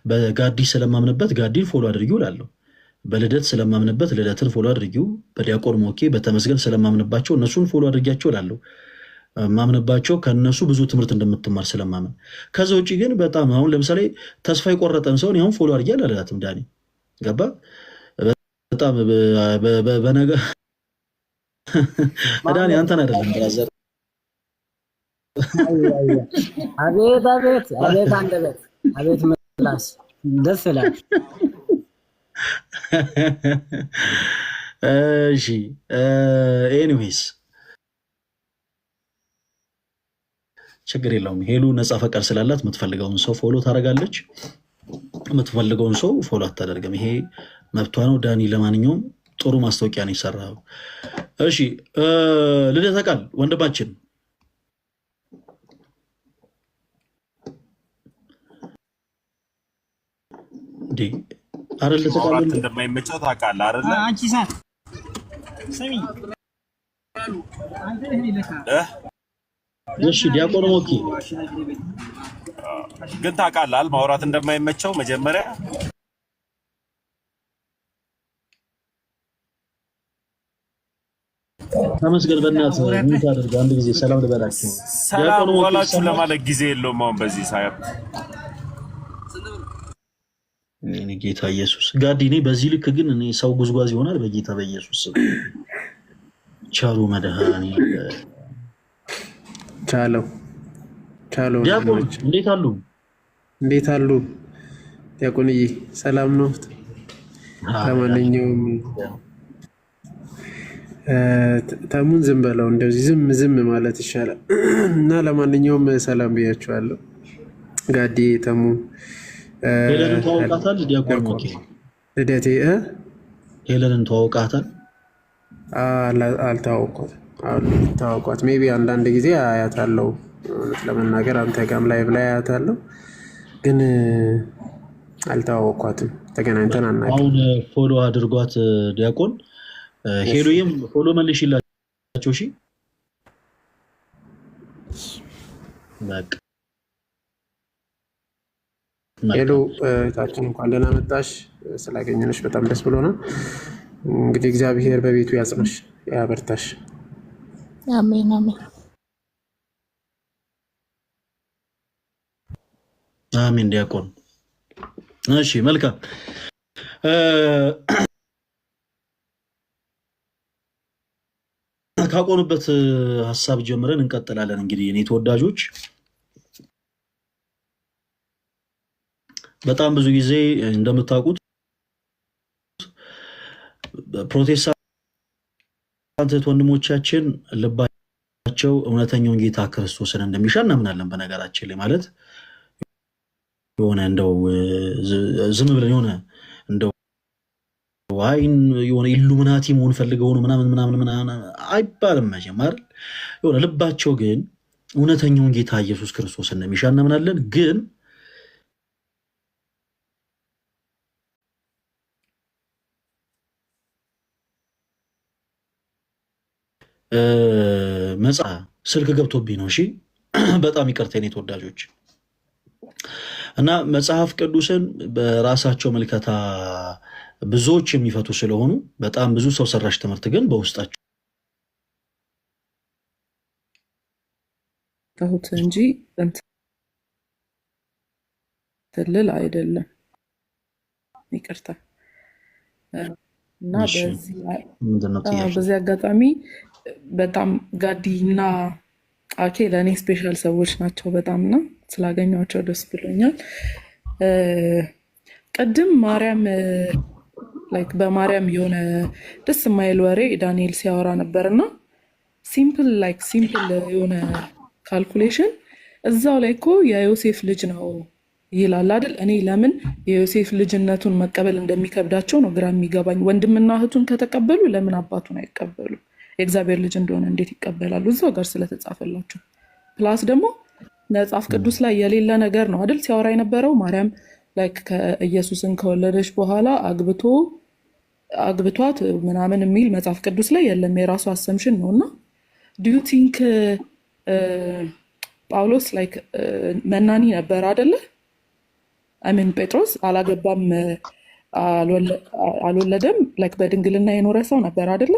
በጋዲ ስለማምንበት ጋዲን ፎሎ አድርጊው እላለሁ። በልደት ስለማምንበት ልደትን ፎሎ አድርጊው። በዲያቆን ሞኬ በተመስገን ስለማምንባቸው እነሱን ፎሎ አድርጊያቸው እላለሁ። ማምነባቸው ከነሱ ብዙ ትምህርት እንደምትማር ስለማመን። ከዛ ውጭ ግን በጣም አሁን ለምሳሌ ተስፋ የቆረጠን ሰውን ያሁን ፎሎ አድርጌ አላላትም። ዳኒ ገባ በጣም በነገ ዳኒ አንተን አይደለም ብራዘር። አቤት አቤት አቤት አንደበት አቤት ምላስ ደስ ይላል። እሺ ኤኒዌይስ ችግር የለውም። ሄሉ ነፃ ፈቃድ ስላላት የምትፈልገውን ሰው ፎሎ ታደርጋለች፣ የምትፈልገውን ሰው ፎሎ አታደርግም። ይሄ መብቷ ነው። ዳኒ ለማንኛውም ጥሩ ማስታወቂያ ነው የሰራው። እሺ ልደተ ቃል ወንድማችን እንዴ አይደል ተቃል እንደማይመቸው ታውቃለህ አይደል? አንቺ ሰር ሰሚ አንተ ይሄ ለካ እሺ ዲያቆን ሞኪ ግን ታውቃለህ ማውራት እንደማይመቸው መጀመሪያ ተመስገን። በእናትህ ምን ታደርግ አንድ ጊዜ ሰላም ልበላችሁ። ሰላም ዋላችሁ ለማለት ጊዜ የለውም አሁን በዚህ ሳይት። እኔ ጌታ ኢየሱስ ጋዲ እኔ በዚህ ልክ ግን እኔ ሰው ጉዝጓዝ ይሆናል። በጌታ በኢየሱስ ቻሉ መድኃኒ ቻለው ዲያቆን እንዴት አሉ? እንዴት አሉ ዲያቆንዬ? ሰላም ነው። ለማንኛውም ተሙን ዝም በለው፣ እንደዚህ ዝም ማለት ይሻላል። እና ለማንኛውም ሰላም ብያችኋለሁ። ጋዴ ተሙ ሄለንን ተዋውቃታል? ዲያቆን ሞኪ ልደቴ ሄለንን ተዋውቃታል? አልተዋውቋት ሜቢ አንዳንድ ጊዜ አያታለሁ። እውነት ለመናገር አንተ ጋም ላይቭ ላይ አያታለሁ፣ ግን አልተዋወቅኳትም። ተገናኝተን አናውቅም። አሁን ፎሎ አድርጓት ዲያቆን ሄሎዬም ፎሎ መልሽላቸው። እሺ በቃ ሄሎ ታችን እንኳን ደህና መጣሽ። ስላገኘንሽ በጣም ደስ ብሎናል። እንግዲህ እግዚአብሔር በቤቱ ያጽናሽ ያበርታሽ። አሜን አሜን አሜን ዲያቆን። እሺ መልካም ካቆኑበት ሀሳብ ጀምረን እንቀጥላለን። እንግዲህ እኔ ተወዳጆች በጣም ብዙ ጊዜ እንደምታውቁት ፕሮቴስታንት ወንድሞቻችን ልባቸው እውነተኛውን ጌታ ክርስቶስን እንደሚሻ እናምናለን። በነገራችን ላይ ማለት የሆነ እንደው ዝም ብለን የሆነ እንደው ዋይን የሆነ ኢሉሚናቲ መሆን ፈልገው ነው ምናምን አይባልም። መጀመር የሆነ ልባቸው ግን እውነተኛውን ጌታ ኢየሱስ ክርስቶስን እንደሚሻ እናምናለን። ግን መጽሐፍ ስልክ ገብቶብኝ ነው። እሺ በጣም ይቅርታ የኔ ተወዳጆች። እና መጽሐፍ ቅዱስን በራሳቸው መልከታ ብዙዎች የሚፈቱ ስለሆኑ በጣም ብዙ ሰው ሰራሽ ትምህርት ግን በውስጣቸው ታሁት እንጂ ትልል አይደለም። ይቅርታ እና በዚህ አጋጣሚ በጣም ጋዲና አኬ ለእኔ ስፔሻል ሰዎች ናቸው በጣም እና ስላገኟቸው ደስ ብሎኛል። ቅድም ማርያም በማርያም የሆነ ደስ የማይል ወሬ ዳንኤል ሲያወራ ነበርና ሲምፕል የሆነ ካልኩሌሽን እዛው ላይ እኮ የዮሴፍ ልጅ ነው ይላል አይደል? እኔ ለምን የዮሴፍ ልጅነቱን መቀበል እንደሚከብዳቸው ነው ግራ የሚገባኝ። ወንድምና እህቱን ከተቀበሉ ለምን አባቱን አይቀበሉ? የእግዚአብሔር ልጅ እንደሆነ እንዴት ይቀበላሉ? እዛው ጋር ስለተጻፈላቸው። ፕላስ ደግሞ መጽሐፍ ቅዱስ ላይ የሌለ ነገር ነው አይደል ሲያወራ የነበረው። ማርያም ኢየሱስን ከወለደች በኋላ አግብቷት ምናምን የሚል መጽሐፍ ቅዱስ ላይ የለም። የራሱ አሰምሽን ነው። እና ዱ ዩ ቲንክ ጳውሎስ መናኒ ነበር አይደለ? አሜን። ጴጥሮስ አላገባም አልወለደም፣ በድንግልና የኖረ ሰው ነበር አይደለ?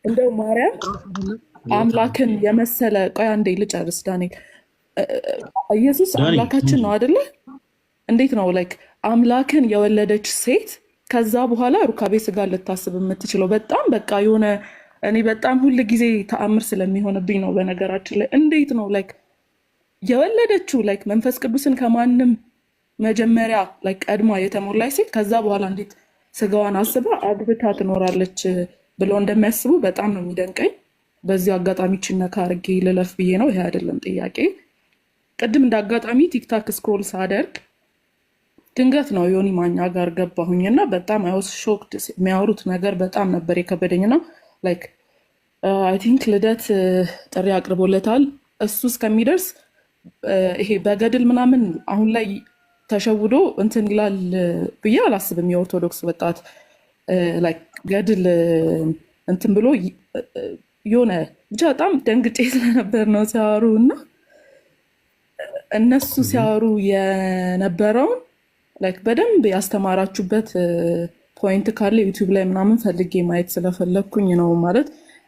እንደው አምላክን የመሰለ ቆይ አንዴ ልጨርስ ዳንኤል። ኢየሱስ ዳኒ አምላካችን ነው አይደለ? እንዴት ነው ላይክ አምላክን የወለደች ሴት ከዛ በኋላ ሩካቤ ስጋ ልታስብ የምትችለው? በጣም በቃ የሆነ እኔ በጣም ሁል ጊዜ ተአምር ስለሚሆንብኝ ነው። በነገራችን ላይ እንዴት ነው ላይክ የወለደችው ላይክ መንፈስ ቅዱስን ከማንም መጀመሪያ ላይክ ቀድማ የተሞላች ሴት ከዛ በኋላ እንዴት ስጋዋን አስባ አግብታ ትኖራለች ብለው እንደሚያስቡ በጣም ነው የሚደንቀኝ። በዚህ አጋጣሚ ነካ አድርጌ ልለፍ ብዬ ነው። ይሄ አይደለም ጥያቄ። ቅድም እንደ አጋጣሚ ቲክታክ ስክሮል ሳደርግ ድንገት ነው ዮኒ ማኛ ጋር ገባሁኝና በጣም አይወስ ሾክድ። የሚያወሩት ነገር በጣም ነበር የከበደኝና ላይክ አይ ቲንክ ልደት ጥሪ አቅርቦለታል። እሱ እስከሚደርስ ይሄ በገድል ምናምን አሁን ላይ ተሸውዶ እንትን ይላል ብዬ አላስብም። የኦርቶዶክስ ወጣት ላይክ ገድል እንትን ብሎ የሆነ ብቻ በጣም ደንግጬ ስለነበር ነው ሲያወሩ እና እነሱ ሲያወሩ የነበረውን ላይክ በደንብ ያስተማራችሁበት ፖይንት ካለ ዩቲዩብ ላይ ምናምን ፈልጌ ማየት ስለፈለግኩኝ ነው። ማለት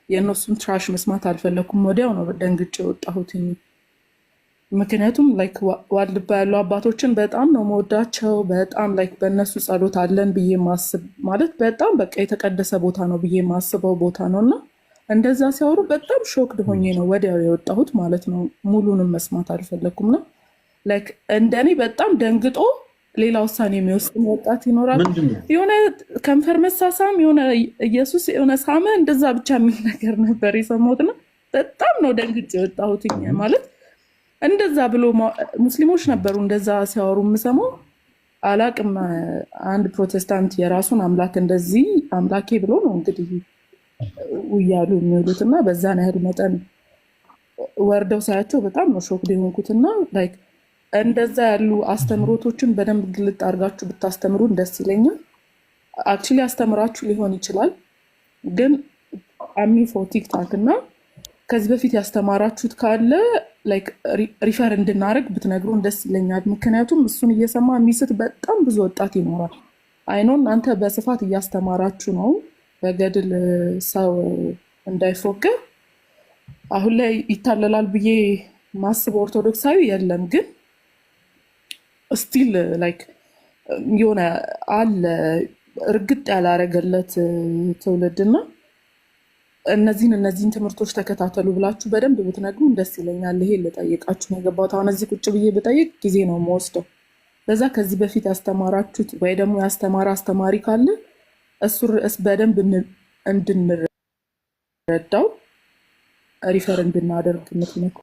የእነሱን ትራሽ መስማት አልፈለግኩም። ወዲያው ነው ደንግጬ የወጣሁትኝ። ምክንያቱም ላይክ ዋልድባ ያሉ አባቶችን በጣም ነው መወዳቸው። በጣም ላይክ በእነሱ ጸሎት አለን ብዬ ማስብ ማለት በጣም በቃ የተቀደሰ ቦታ ነው ብዬ ማስበው ቦታ ነው እና እንደዛ ሲያወሩ በጣም ሾክድ ሆኜ ነው ወዲያው የወጣሁት ማለት ነው። ሙሉንም መስማት አልፈለግኩም ነው ላይክ እንደኔ በጣም ደንግጦ ሌላ ውሳኔ የሚወስድ ወጣት ይኖራል። የሆነ ከንፈር መሳሳም የሆነ ኢየሱስ የሆነ ሳመ እንደዛ ብቻ የሚል ነገር ነበር የሰማሁትና በጣም ነው ደንግጬ የወጣሁት ማለት እንደዛ ብሎ ሙስሊሞች ነበሩ እንደዛ ሲያወሩ የምሰማው አላቅም። አንድ ፕሮቴስታንት የራሱን አምላክ እንደዚህ አምላኬ ብሎ ነው እንግዲህ እያሉ የሚውሉት እና በዛን ያህል መጠን ወርደው ሳያቸው በጣም ነው ሾክ የሆንኩትና ላይክ እንደዛ ያሉ አስተምሮቶችን በደንብ ግልጥ አድርጋችሁ ብታስተምሩን ደስ ይለኛል። አክቹዋሊ አስተምራችሁ ሊሆን ይችላል ግን አሚፎ ቲክታክ እና ከዚህ በፊት ያስተማራችሁት ካለ ላይክ ሪፈር እንድናደርግ ብትነግሩን ደስ ይለኛል። ምክንያቱም እሱን እየሰማ የሚስት በጣም ብዙ ወጣት ይኖራል። አይኖ እናንተ በስፋት እያስተማራችሁ ነው በገድል ሰው እንዳይፎገር። አሁን ላይ ይታለላል ብዬ ማስብ ኦርቶዶክሳዊ የለም ግን ስቲል ላይክ የሆነ አለ እርግጥ ያላረገለት ትውልድና እነዚህን ትምህርቶች ተከታተሉ ብላችሁ በደንብ ብትነግሩ ደስ ይለኛል። ይሄ ልጠይቃችሁ ነው የገባሁት። አሁን እዚህ ቁጭ ብዬ ብጠይቅ ጊዜ ነው የምወስደው። በዛ ከዚህ በፊት ያስተማራችሁት ወይ ደግሞ ያስተማረ አስተማሪ ካለ እሱ ርዕስ በደንብ እንድንረዳው ሪፈር እንድናደርግ ምክንያቱ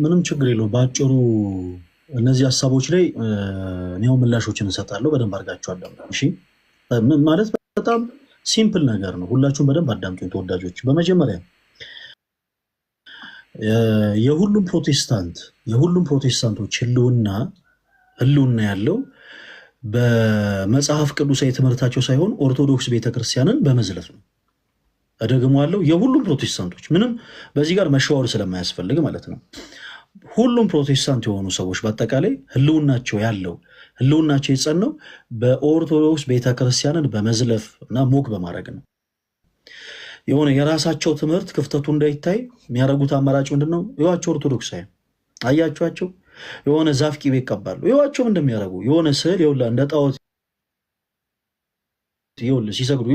ምንም ችግር የለውም። በአጭሩ እነዚህ ሀሳቦች ላይ እኔው ምላሾችን እንሰጣለሁ። በደንብ አድርጋችኋለሁ። እሺ ማለት በጣም ሲምፕል ነገር ነው። ሁላችሁም በደንብ አዳምጡኝ ተወዳጆች። በመጀመሪያ የሁሉም ፕሮቴስታንቶች ህልውና ያለው በመጽሐፍ ቅዱሳዊ ትምህርታቸው ሳይሆን ኦርቶዶክስ ቤተክርስቲያንን በመዝለፍ ነው። እደግመዋለሁ። የሁሉም ፕሮቴስታንቶች ምንም በዚህ ጋር መሸዋወር ስለማያስፈልግ ማለት ነው። ሁሉም ፕሮቴስታንት የሆኑ ሰዎች በአጠቃላይ ህልውናቸው የጸናው በኦርቶዶክስ ቤተክርስቲያንን በመዝለፍ እና ሞክ በማድረግ ነው። የሆነ የራሳቸው ትምህርት ክፍተቱ እንዳይታይ የሚያደርጉት አማራጭ ምንድነው? ይዋቸው ኦርቶዶክሳዊ አያቸዋቸው የሆነ ዛፍ ቂቤ ይቀባሉ። ይዋቸው እንደሚያደርጉ የሆነ ስዕል ይውላ እንደ ጣዖት ይውል ሲሰግዱ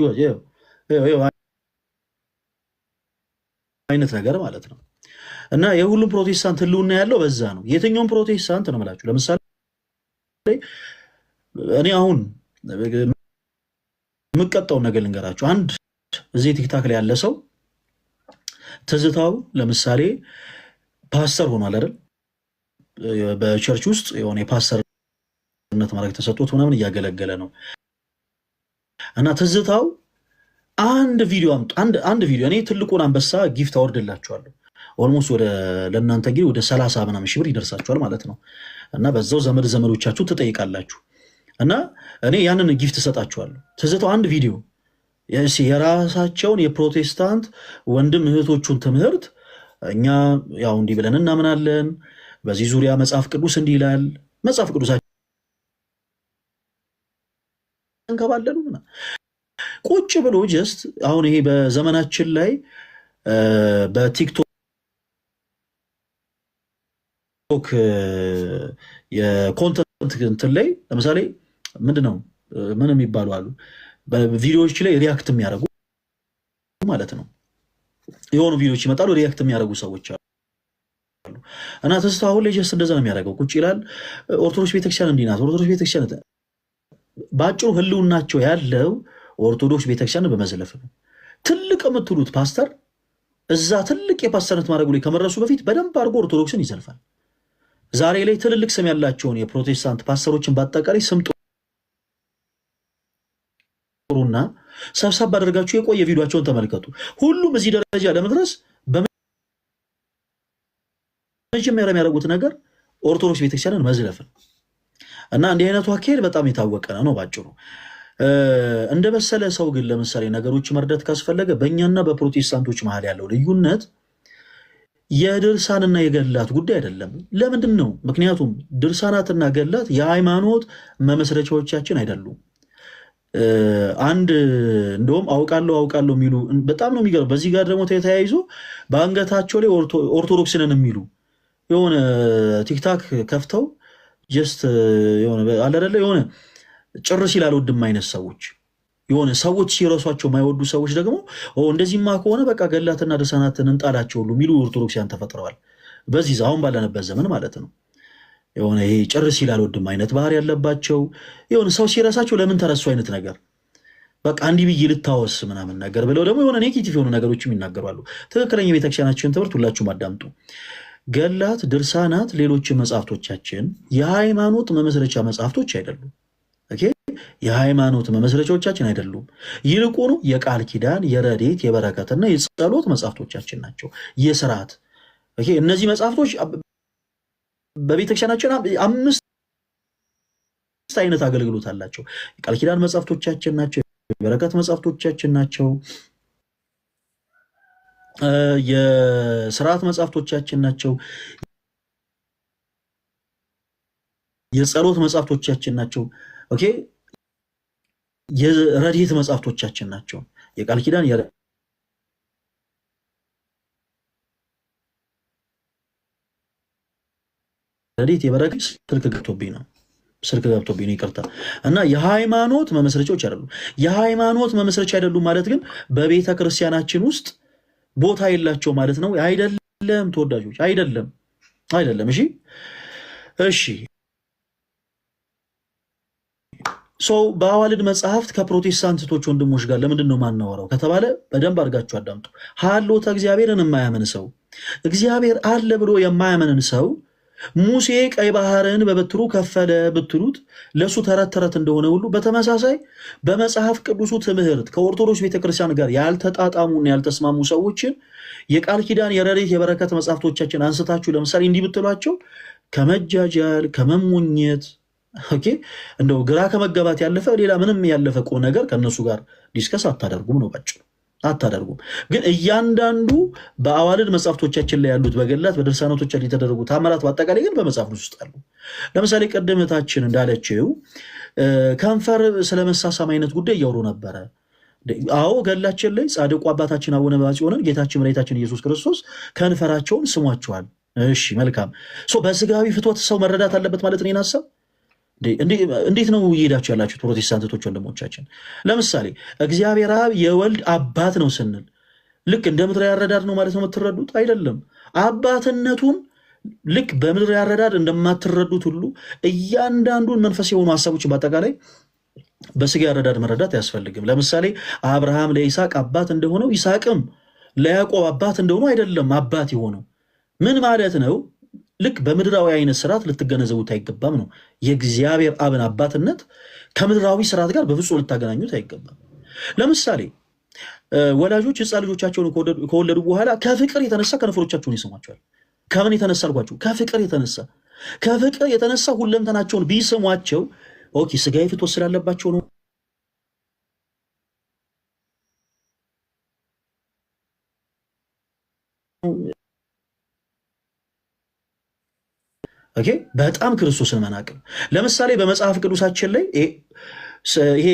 አይነት ነገር ማለት ነው። እና የሁሉም ፕሮቴስታንት ህልውና ያለው በዛ ነው። የትኛውም ፕሮቴስታንት ነው የምላችሁ። ለምሳሌ እኔ አሁን የምቀጣውን ነገር ልንገራችሁ። አንድ እዚህ ቲክታክ ላይ ያለ ሰው ትዝታው ለምሳሌ ፓስተር ሆኗል አይደል? በቸርች ውስጥ የሆነ የፓስተርነት ማድረግ ተሰጥቶት ምናምን እያገለገለ ነው። እና ትዝታው አንድ ቪዲዮ እኔ ትልቁን አንበሳ ጊፍት አወርድላችኋለሁ። ኦልሞስት ለእናንተ ግን ወደ 30 ምናምን ሺህ ብር ይደርሳችኋል ማለት ነው። እና በዛው ዘመዶቻችሁ ትጠይቃላችሁ እና እኔ ያንን ጊፍት እሰጣችኋለሁ። ትዝታው አንድ ቪዲዮ የራሳቸውን የፕሮቴስታንት ወንድም እህቶቹን ትምህርት እኛ ያው እንዲህ ብለን እናምናለን፣ በዚህ ዙሪያ መጽሐፍ ቅዱስ እንዲህ ይላል፣ መጽሐፍ ቅዱሳችን እንከባለሉ ቁጭ ብሎ ጀስት አሁን ይሄ በዘመናችን ላይ በቲክቶክ የኮንተንት እንትን ላይ ለምሳሌ ምንድነው ምን የሚባሉ አሉ በቪዲዮዎች ላይ ሪያክት የሚያደርጉ ማለት ነው። የሆኑ ቪዲዮዎች ይመጣሉ ሪያክት የሚያደርጉ ሰዎች አሉ እና ተስፋ አሁን ላይ ጀስት እንደዛ ነው የሚያደርገው። ቁጭ ይላል ኦርቶዶክስ ቤተክርስቲያን እንዲህ ናት፣ ኦርቶዶክስ ቤተክርስቲያን ባጭሩ ህልውናቸው ያለው ኦርቶዶክስ ቤተክርስቲያን በመዝለፍ ነው። ትልቅ የምትሉት ፓስተር እዛ ትልቅ የፓስተርነት ማድረጉ ላይ ከመረሱ በፊት በደንብ አድርጎ ኦርቶዶክስን ይዘልፋል። ዛሬ ላይ ትልልቅ ስም ያላቸውን የፕሮቴስታንት ፓስተሮችን በአጠቃላይ ስም ጥሩና ሰብሰብ አድርጋችሁ የቆየ ቪዲዮቸውን ተመልከቱ። ሁሉም እዚህ ደረጃ ለመድረስ በመጀመሪያ የሚያደርጉት ነገር ኦርቶዶክስ ቤተክርስቲያንን መዝለፍ ነው እና እንዲህ አይነቱ አካሄድ በጣም የታወቀ ነው ባጭሩ። እንደ በሰለ ሰው ግን ለምሳሌ ነገሮች መርዳት ካስፈለገ በእኛና በፕሮቴስታንቶች መሀል ያለው ልዩነት የድርሳንና የገላት ጉዳይ አይደለም። ለምንድን ነው? ምክንያቱም ድርሳናትና ገላት የሃይማኖት መመስረቻዎቻችን አይደሉም። አንድ እንደውም አውቃለሁ የሚሉ በጣም ነው የሚገርም። በዚህ ጋር ደግሞ ተያይዞ በአንገታቸው ላይ ኦርቶዶክስ ነን የሚሉ የሆነ ቲክታክ ከፍተው ጀስት የሆነ አለደለ የሆነ ጭር ሲል አልወድም አይነት ሰዎች የሆነ ሰዎች ሲረሷቸው የማይወዱ ሰዎች ደግሞ እንደዚህማ ከሆነ በቃ ገላትና ድርሳናትን እንጣላቸው ሁሉ የሚሉ ኦርቶዶክሲያን ተፈጥረዋል። በዚህ አሁን ባለንበት ዘመን ማለት ነው። የሆነ ይሄ ጭር ሲል አልወድም አይነት ባህሪ ያለባቸው የሆነ ሰው ሲረሳቸው ለምን ተረሱ አይነት ነገር በቃ እንዲህ ብዬ ልታወስ ምናምን ነገር ብለው ደግሞ የሆነ ኔጌቲቭ የሆኑ ነገሮችም ይናገራሉ። ትክክለኛ ቤተክርስቲያናችን ትምህርት ሁላችሁም አዳምጡ። ገላት፣ ድርሳናት፣ ሌሎች መጽሐፍቶቻችን የሃይማኖት መመስረቻ መጽሐፍቶች አይደሉም። የሃይማኖት መመስረቻዎቻችን አይደሉም። ይልቁኑ የቃል ኪዳን፣ የረድኤት፣ የበረከትና የጸሎት መጽሐፍቶቻችን ናቸው። የስርዓት እነዚህ መጽሐፍቶች በቤተክርስቲያናችን 5 አይነት አገልግሎት አላቸው። የቃል ኪዳን መጽሐፍቶቻችን ናቸው። የበረከት መጽሐፍቶቻችን ናቸው። የስርዓት መጽሐፍቶቻችን ናቸው። የጸሎት መጽሐፍቶቻችን ናቸው። ኦኬ የረድኤት መጽሐፍቶቻችን ናቸው። የቃል ኪዳን የረድኤት የበረከት ስልክ ገብቶብኝ ነው ይቅርታ። እና የሃይማኖት መመስረቻዎች አይደሉም። የሃይማኖት መመስረቻ አይደሉም ማለት ግን በቤተ ክርስቲያናችን ውስጥ ቦታ የላቸው ማለት ነው አይደለም። ተወዳጆች አይደለም። እሺ ሰው በአዋልድ መጽሐፍት ከፕሮቴስታንቶች ወንድሞች ጋር ለምንድን ነው ማናወራው ከተባለ በደንብ አድርጋችሁ አዳምጡ። ሀሎተ እግዚአብሔርን የማያምን ሰው እግዚአብሔር አለ ብሎ የማያምንን ሰው ሙሴ ቀይ ባህርን በበትሩ ከፈለ ብትሉት ለሱ ተረት እንደሆነ ሁሉ በተመሳሳይ በመጽሐፍ ቅዱሱ ትምህርት ከኦርቶዶክስ ቤተክርስቲያን ጋር ያልተጣጣሙና ያልተስማሙ ሰዎችን የቃል ኪዳን፣ የረድኤት፣ የበረከት መጽሐፍቶቻችን አንስታችሁ ለምሳሌ እንዲህ ብትሏቸው ከመጃጃል ከመሞኘት እንደው ግራ ከመገባት ያለፈ ሌላ ምንም ያለፈ ቁም ነገር ከነሱ ጋር ዲስከስ አታደርጉም ነው ባጭሩ። አታደርጉም። ግን እያንዳንዱ በአዋልድ መጽሐፍቶቻችን ላይ ያሉት በገላት በድርሳናቶቻችን የተደረጉ ታምራት በአጠቃላይ ግን በመጽሐፍ ውስጥ አሉ። ለምሳሌ ቅድምታችን እንዳለችው ከንፈር ስለመሳሳም አይነት ጉዳይ እያወሩ ነበረ። አዎ ገላችን ላይ ጻድቁ አባታችን አቡነ ባጽዮንን ጌታችን መድኃኒታችን ኢየሱስ ክርስቶስ ከንፈራቸውን ስሟቸዋል። እሺ መልካም። በስጋዊ ፍትወት ሰው መረዳት አለበት ማለት ነው። ሀሳብ እንዴት ነው እየሄዳችሁ ያላችሁት ፕሮቴስታንቶች ወንድሞቻችን? ለምሳሌ እግዚአብሔር አብ የወልድ አባት ነው ስንል ልክ እንደ ምድር ያረዳድ ነው ማለት ነው የምትረዱት? አይደለም። አባትነቱን ልክ በምድር ያረዳድ እንደማትረዱት ሁሉ እያንዳንዱን መንፈስ የሆኑ ሀሳቦችን በአጠቃላይ በስጋ ያረዳድ መረዳት አያስፈልግም። ለምሳሌ አብርሃም ለይስሐቅ አባት እንደሆነው ይስሐቅም ለያዕቆብ አባት እንደሆነው አይደለም አባት የሆነው። ምን ማለት ነው? ልክ በምድራዊ አይነት ስርዓት ልትገነዘቡት አይገባም ነው። የእግዚአብሔር አብን አባትነት ከምድራዊ ስርዓት ጋር በፍጹም ልታገናኙት አይገባም። ለምሳሌ ወላጆች ሕፃን ልጆቻቸውን ከወለዱ በኋላ ከፍቅር የተነሳ ከንፈሮቻቸውን ይስሟቸዋል። ከምን የተነሳ አልኳቸው? ከፍቅር የተነሳ ሁለንተናቸውን ቢስሟቸው ኦኬ ስጋዊ ፍትወት ስላለባቸው ነው በጣም ክርስቶስን መናቅ ነው። ለምሳሌ በመጽሐፍ ቅዱሳችን ላይ ይሄ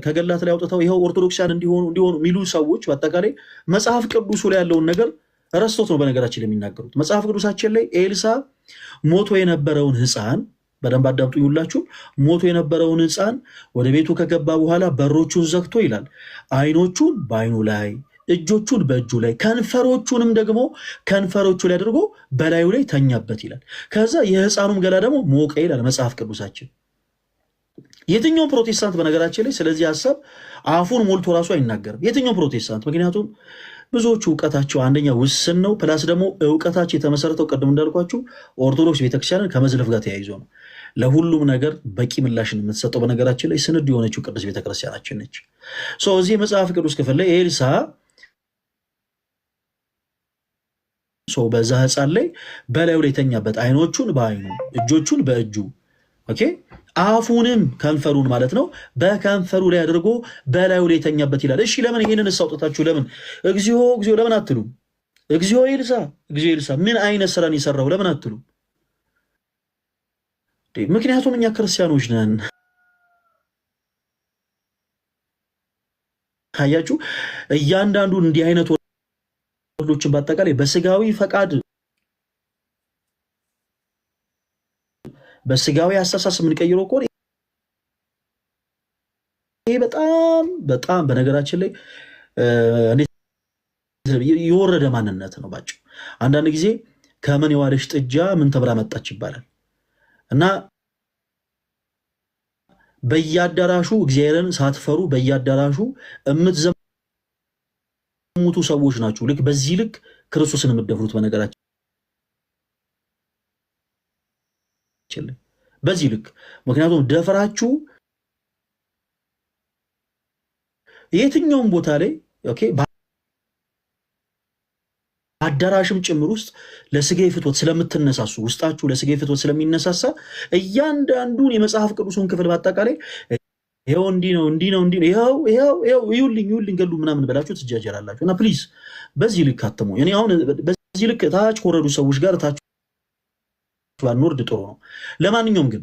ከገላት ላይ አውጥተው ይሄው ኦርቶዶክሳን እንዲሆኑ የሚሉ ሰዎች በአጠቃላይ መጽሐፍ ቅዱሱ ላይ ያለውን ነገር ረስቶት ነው በነገራችን ላይ የሚናገሩት። መጽሐፍ ቅዱሳችን ላይ ኤልሳ ሞቶ የነበረውን ሕፃን በደንብ አዳምጡ ይሁላችሁ። ሞቶ የነበረውን ሕፃን ወደ ቤቱ ከገባ በኋላ በሮቹን ዘግቶ ይላል አይኖቹን በአይኑ ላይ እጆቹን በእጁ ላይ ከንፈሮቹንም ደግሞ ከንፈሮቹ ላይ አድርጎ በላዩ ላይ ተኛበት ይላል። ከዛ የሕፃኑም ገላ ደግሞ ሞቀ ይላል መጽሐፍ ቅዱሳችን። የትኛውም ፕሮቴስታንት በነገራችን ላይ ስለዚህ ሀሳብ አፉን ሞልቶ ራሱ አይናገርም። የትኛውም ፕሮቴስታንት ምክንያቱም ብዙዎቹ እውቀታቸው አንደኛ ውስን ነው፣ ፕላስ ደግሞ እውቀታቸው የተመሰረተው ቅድም እንዳልኳችሁ ኦርቶዶክስ ቤተክርስቲያንን ከመዝለፍ ጋር ተያይዞ ነው። ለሁሉም ነገር በቂ ምላሽን የምትሰጠው በነገራችን ላይ ስንድ የሆነችው ቅዱስ ቤተክርስቲያናችን ነች። እዚህ መጽሐፍ ቅዱስ ክፍል ላይ ኤልሳ በዛ ሕፃን ላይ በላዩ ላይ የተኛበት አይኖቹን በአይኑ እጆቹን በእጁ አፉንም ከንፈሩን ማለት ነው በከንፈሩ ላይ አድርጎ በላዩ ላይ የተኛበት ይላል። እሺ ለምን ይሄንን አውጥታችሁ ለምን እግዚኦ እግዚኦ ለምን አትሉም? እግዚኦ ኤልሳ ምን አይነት ስራን የሰራው ለምን አትሉም? ምክንያቱም እኛ ክርስቲያኖች ነን። አያችሁ እያንዳንዱ እንዲህ አይነት ወሎችን በአጠቃላይ በስጋዊ ፈቃድ በስጋዊ አስተሳሰብ የምንቀይረው እኮ ይሄ በጣም በነገራችን ላይ የወረደ ማንነት ነው ባጭው። አንዳንድ ጊዜ ከምን የዋለች ጥጃ ምን ተብላ መጣች ይባላል እና በየአዳራሹ እግዚአብሔርን ሳትፈሩ በየአዳራሹ የምትዘሙቱ ሰዎች ናችሁ። ልክ በዚህ ልክ ክርስቶስን የምትደፍሩት በነገራችን በዚህ ልክ ምክንያቱም ደፈራችሁ የትኛውም ቦታ ላይ በአዳራሽም ጭምር ውስጥ ለስጋዊ ፍትወት ስለምትነሳሱ ውስጣችሁ ለስጋዊ ፍትወት ስለሚነሳሳ እያንዳንዱን የመጽሐፍ ቅዱሱን ክፍል በአጠቃላይ ይኸው እንዲህ ነው ይኸው ይውልኝ ገሉ ምናምን ብላችሁ ትጃጀራላችሁ። እና ፕሊዝ በዚህ ልክ አትሙ። እኔ አሁን በዚህ ልክ ታች ከወረዱ ሰዎች ጋር ታች ባንወርድ ጥሩ ነው። ለማንኛውም ግን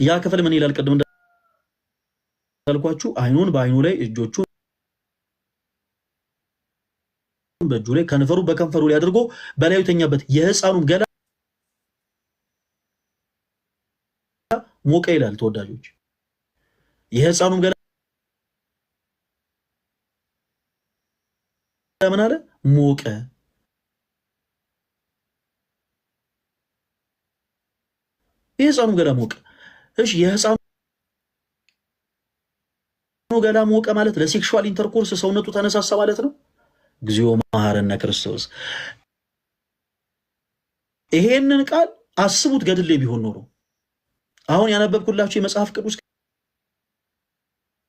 ያ ክፍል ምን ይላል? ቅድም እንዳልኳችሁ አይኑን በአይኑ ላይ እጆቹን በእጁ ላይ ከንፈሩ በከንፈሩ ላይ አድርጎ በላዩ ተኛበት፣ የሕፃኑም ገላ ሞቀ ይላል። ተወዳጆች የሕፃኑም ገላ ምን አለ? ሞቀ። የሕፃኑ ገላ ሞቀ። እሺ የሕፃኑ ገላ ሞቀ ማለት ለሴክሹዋል ኢንተርኮርስ ሰውነቱ ተነሳሳ ማለት ነው። እግዚኦ መሐረነ ክርስቶስ። ይሄንን ቃል አስቡት ገድል ቢሆን ኖሮ አሁን ያነበብኩላችሁ የመጽሐፍ ቅዱስ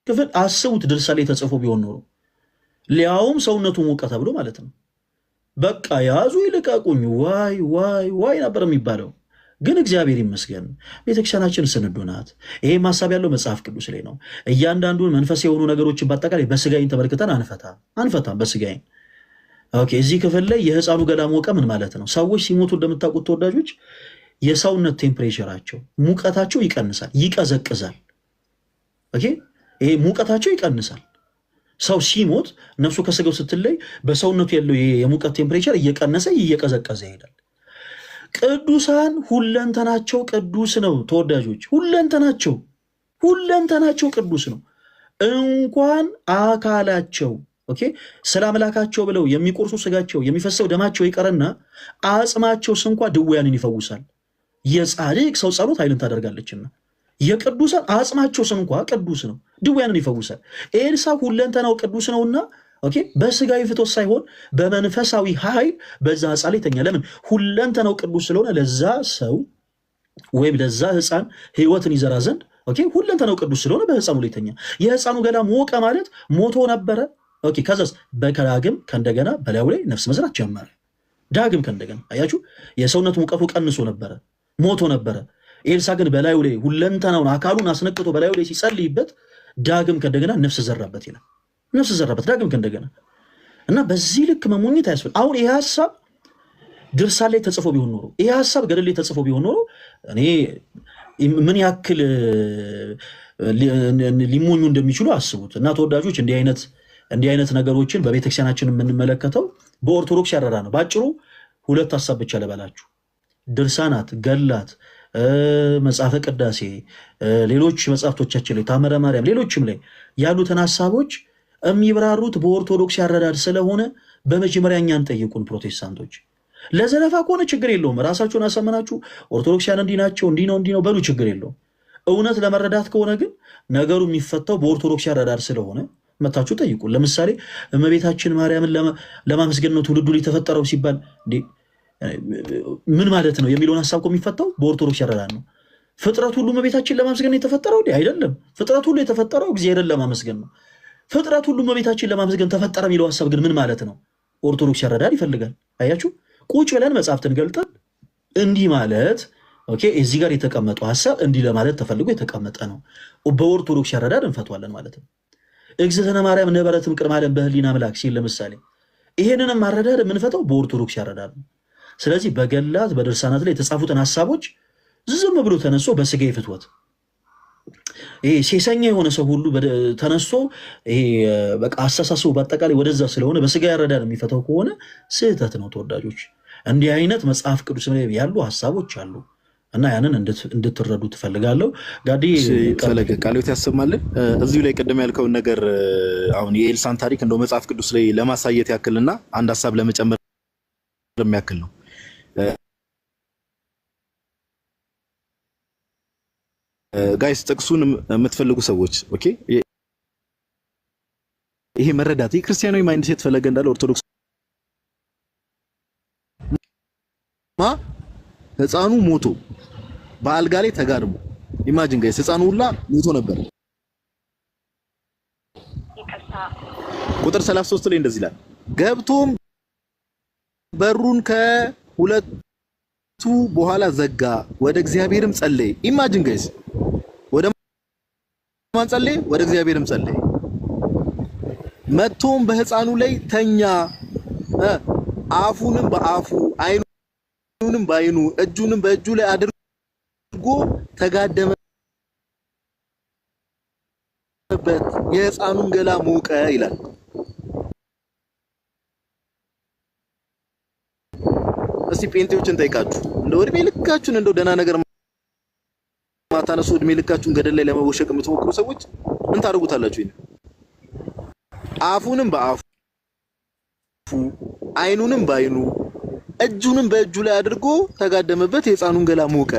ክፍል አስቡት ድርሳን ላይ ተጽፎ ቢሆን ኖሮ ሊያውም ሰውነቱ ሞቀ ተብሎ ማለት ነው። በቃ ያዙ ይልቀቁኝ ዋይ ነበር የሚባለው። ግን እግዚአብሔር ይመስገን ቤተክርስቲያናችን ስንዱ ናት። ይሄ ሐሳብ ያለው መጽሐፍ ቅዱስ ላይ ነው። እያንዳንዱን መንፈስ የሆኑ ነገሮችን በአጠቃላይ በስጋይን ተመልክተን አንፈታም በስጋይን። ኦኬ እዚህ ክፍል ላይ የሕፃኑ ገላ ሞቀ ምን ማለት ነው? ሰዎች ሲሞቱ እንደምታውቁት ተወዳጆች የሰውነት ቴምፕሬቸራቸው ሙቀታቸው ይቀንሳል፣ ይቀዘቅዛል። ኦኬ ይሄ ሙቀታቸው ይቀንሳል። ሰው ሲሞት ነፍሱ ከስጋው ስትለይ በሰውነቱ ያለው የሙቀት ቴምፕሬቸር እየቀነሰ እየቀዘቀዘ ይሄዳል። ቅዱሳን ሁለንተናቸው ቅዱስ ነው ተወዳጆች፣ ሁለንተናቸው ቅዱስ ነው። እንኳን አካላቸው ስለ አምላካቸው ብለው የሚቆርሱ ስጋቸው የሚፈሰው ደማቸው ይቀርና አጽማቸውስ እንኳ ድውያንን ይፈውሳል። የጻድቅ ሰው ጸሎት ኃይልን ታደርጋለችና የቅዱሳን አጽማቸውስ እንኳ ቅዱስ ነው፣ ድውያንን ይፈውሳል። ኤልሳ ሁለንተናው ቅዱስ ነውና በስጋዊ ፍትወት ሳይሆን በመንፈሳዊ ኃይል በዛ ሕፃን ላይ ተኛ። ለምን? ሁለንተናው ቅዱስ ስለሆነ ለዛ ሰው ወይም ለዛ ሕፃን ሕይወትን ይዘራ ዘንድ ሁለንተናው ቅዱስ ስለሆነ በሕፃኑ ላይ ተኛ። የሕፃኑ ገላ ሞቀ ማለት ሞቶ ነበረ። ከዛስ በዳግም ከእንደገና በላዩ ላይ ነፍስ መዝራት ጀመረ። ዳግም ከእንደገና አያችሁ፣ የሰውነት ሙቀቱ ቀንሶ ነበረ፣ ሞቶ ነበረ። ኤልሳ ግን በላዩ ላይ ሁለንተናውን አካሉን አስነቅቶ በላዩ ላይ ሲጸልይበት ዳግም ከእንደገና ነፍስ ዘራበት ይላል። ነፍስ ዘራበት ዳግም ከእንደገና። እና በዚህ ልክ መሞኘት አያስፈልግም። አሁን ይህ ሀሳብ ድርሳን ላይ ተጽፎ ቢሆን ኖሮ፣ ይህ ሀሳብ ገድል ላይ ተጽፎ ቢሆን ኖሮ እኔ ምን ያክል ሊሞኙ እንደሚችሉ አስቡት። እና ተወዳጆች እንዲህ አይነት ነገሮችን በቤተክርስቲያናችን የምንመለከተው በኦርቶዶክስ ያረዳ ነው። ባጭሩ ሁለት ሐሳብ ብቻ ልበላችሁ። ድርሳናት፣ ገላት፣ መጽሐፈ ቅዳሴ፣ ሌሎች መጽሐፍቶቻችን ላይ ታምረ ማርያም፣ ሌሎችም ላይ ያሉትን ሐሳቦች የሚብራሩት በኦርቶዶክስ ያረዳድ ስለሆነ በመጀመሪያ እኛን ጠይቁን ፕሮቴስታንቶች። ለዘለፋ ከሆነ ችግር የለውም። ራሳችሁን አሰመናችሁ ኦርቶዶክሲያን እንዲህ ናቸው እንዲህ ነው በሉ፣ ችግር የለውም። እውነት ለመረዳት ከሆነ ግን ነገሩ የሚፈታው በኦርቶዶክስ ያረዳድ ስለሆነ መታችሁ ጠይቁ። ለምሳሌ እመቤታችን ማርያምን ለማመስገን ነው ትውልዱ የተፈጠረው ሲባል ምን ማለት ነው የሚለውን ሐሳብ እኮ የሚፈታው በኦርቶዶክስ ያረዳድ ነው። ፍጥረት ሁሉ እመቤታችን ለማመስገን የተፈጠረው አይደለም። ፍጥረት ሁሉ የተፈጠረው እግዚአብሔርን ለማመስገን ነው። ፍጥረት ሁሉ እመቤታችን ለማመስገን ተፈጠረ የሚለው ሐሳብ ግን ምን ማለት ነው? ኦርቶዶክስ ያረዳድ ይፈልጋል። አያችሁ፣ ቁጭ ብለን መጽሐፍትን ገልጠን እንዲህ ማለት ኦኬ፣ እዚህ ጋር የተቀመጠው ሐሳብ እንዲህ ለማለት ተፈልጎ የተቀመጠ ነው። በኦርቶዶክስ ያረዳድ እንፈቷለን ማለት ነው። እግዝእትነ ማርያም ነበረትም ቅድመ ዓለም በህሊና አምላክ ሲል ለምሳሌ ይሄንንም ማረዳድ የምንፈታው በኦርቶዶክስ ያረዳድ ነው። ስለዚህ በገላት በድርሳናት ላይ የተጻፉትን ሐሳቦች ዝም ብሎ ተነስቶ በስጋ ፍትወት ይሄ ሴሰኛ የሆነ ሰው ሁሉ ተነስቶ ይሄ በቃ አስተሳሰቡ በአጠቃላይ ወደዛ ስለሆነ በስጋ ያረዳድ የሚፈታው ከሆነ ስህተት ነው። ተወዳጆች እንዲህ አይነት መጽሐፍ ቅዱስ ላይ ያሉ ሐሳቦች አሉ እና ያንን እንድትረዱ ትፈልጋለሁ። ጋዲ ፈለገ ቃልዮት ያሰማልን። እዚሁ ላይ ቀደም ያልከውን ነገር አሁን የኤልሳን ታሪክ እንደው መጽሐፍ ቅዱስ ላይ ለማሳየት ያክልና አንድ ሐሳብ ለመጨመር የሚያክል ነው። ጋይስ ጥቅሱን የምትፈልጉ ሰዎች ኦኬ፣ ይሄ መረዳት የክርስቲያናዊ ማይንድ ሴት ፈለገ እንዳለ ኦርቶዶክስ ህፃኑ ሞቶ በአልጋ ላይ ተጋድሞ ኢማጂን ጋይስ፣ ህፃኑ ሁላ ሞቶ ነበር። ቁጥር 33 ላይ እንደዚህ ይላል፣ ገብቶም በሩን ከሁለቱ በኋላ ዘጋ፣ ወደ እግዚአብሔርም ጸለየ። ኢማጂን ጋይስ፣ ወደ ማን ጸለየ? ወደ እግዚአብሔርም ጸለየ። መጥቶም በህፃኑ ላይ ተኛ፣ አፉንም በአፉ አይኑንም በአይኑ እጁንም በእጁ ላይ አድርጎ ተጋደመበት፣ የህፃኑን ገላ ሞቀ ይላል። እስቲ ጴንጤዎችን ጠይቃችሁ እንደው እድሜ ልካችሁን እንደው ደህና ነገር ማታነሱ እድሜ ልካችሁን ገደል ላይ ለመወሸቅ የምትሞክሩ ሰዎች ምን ታደርጉታላችሁ? ይሄን አፉንም በአፉ አይኑንም በአይኑ እጁንም በእጁ ላይ አድርጎ ተጋደመበት፣ የህፃኑን ገላ ሞቀ።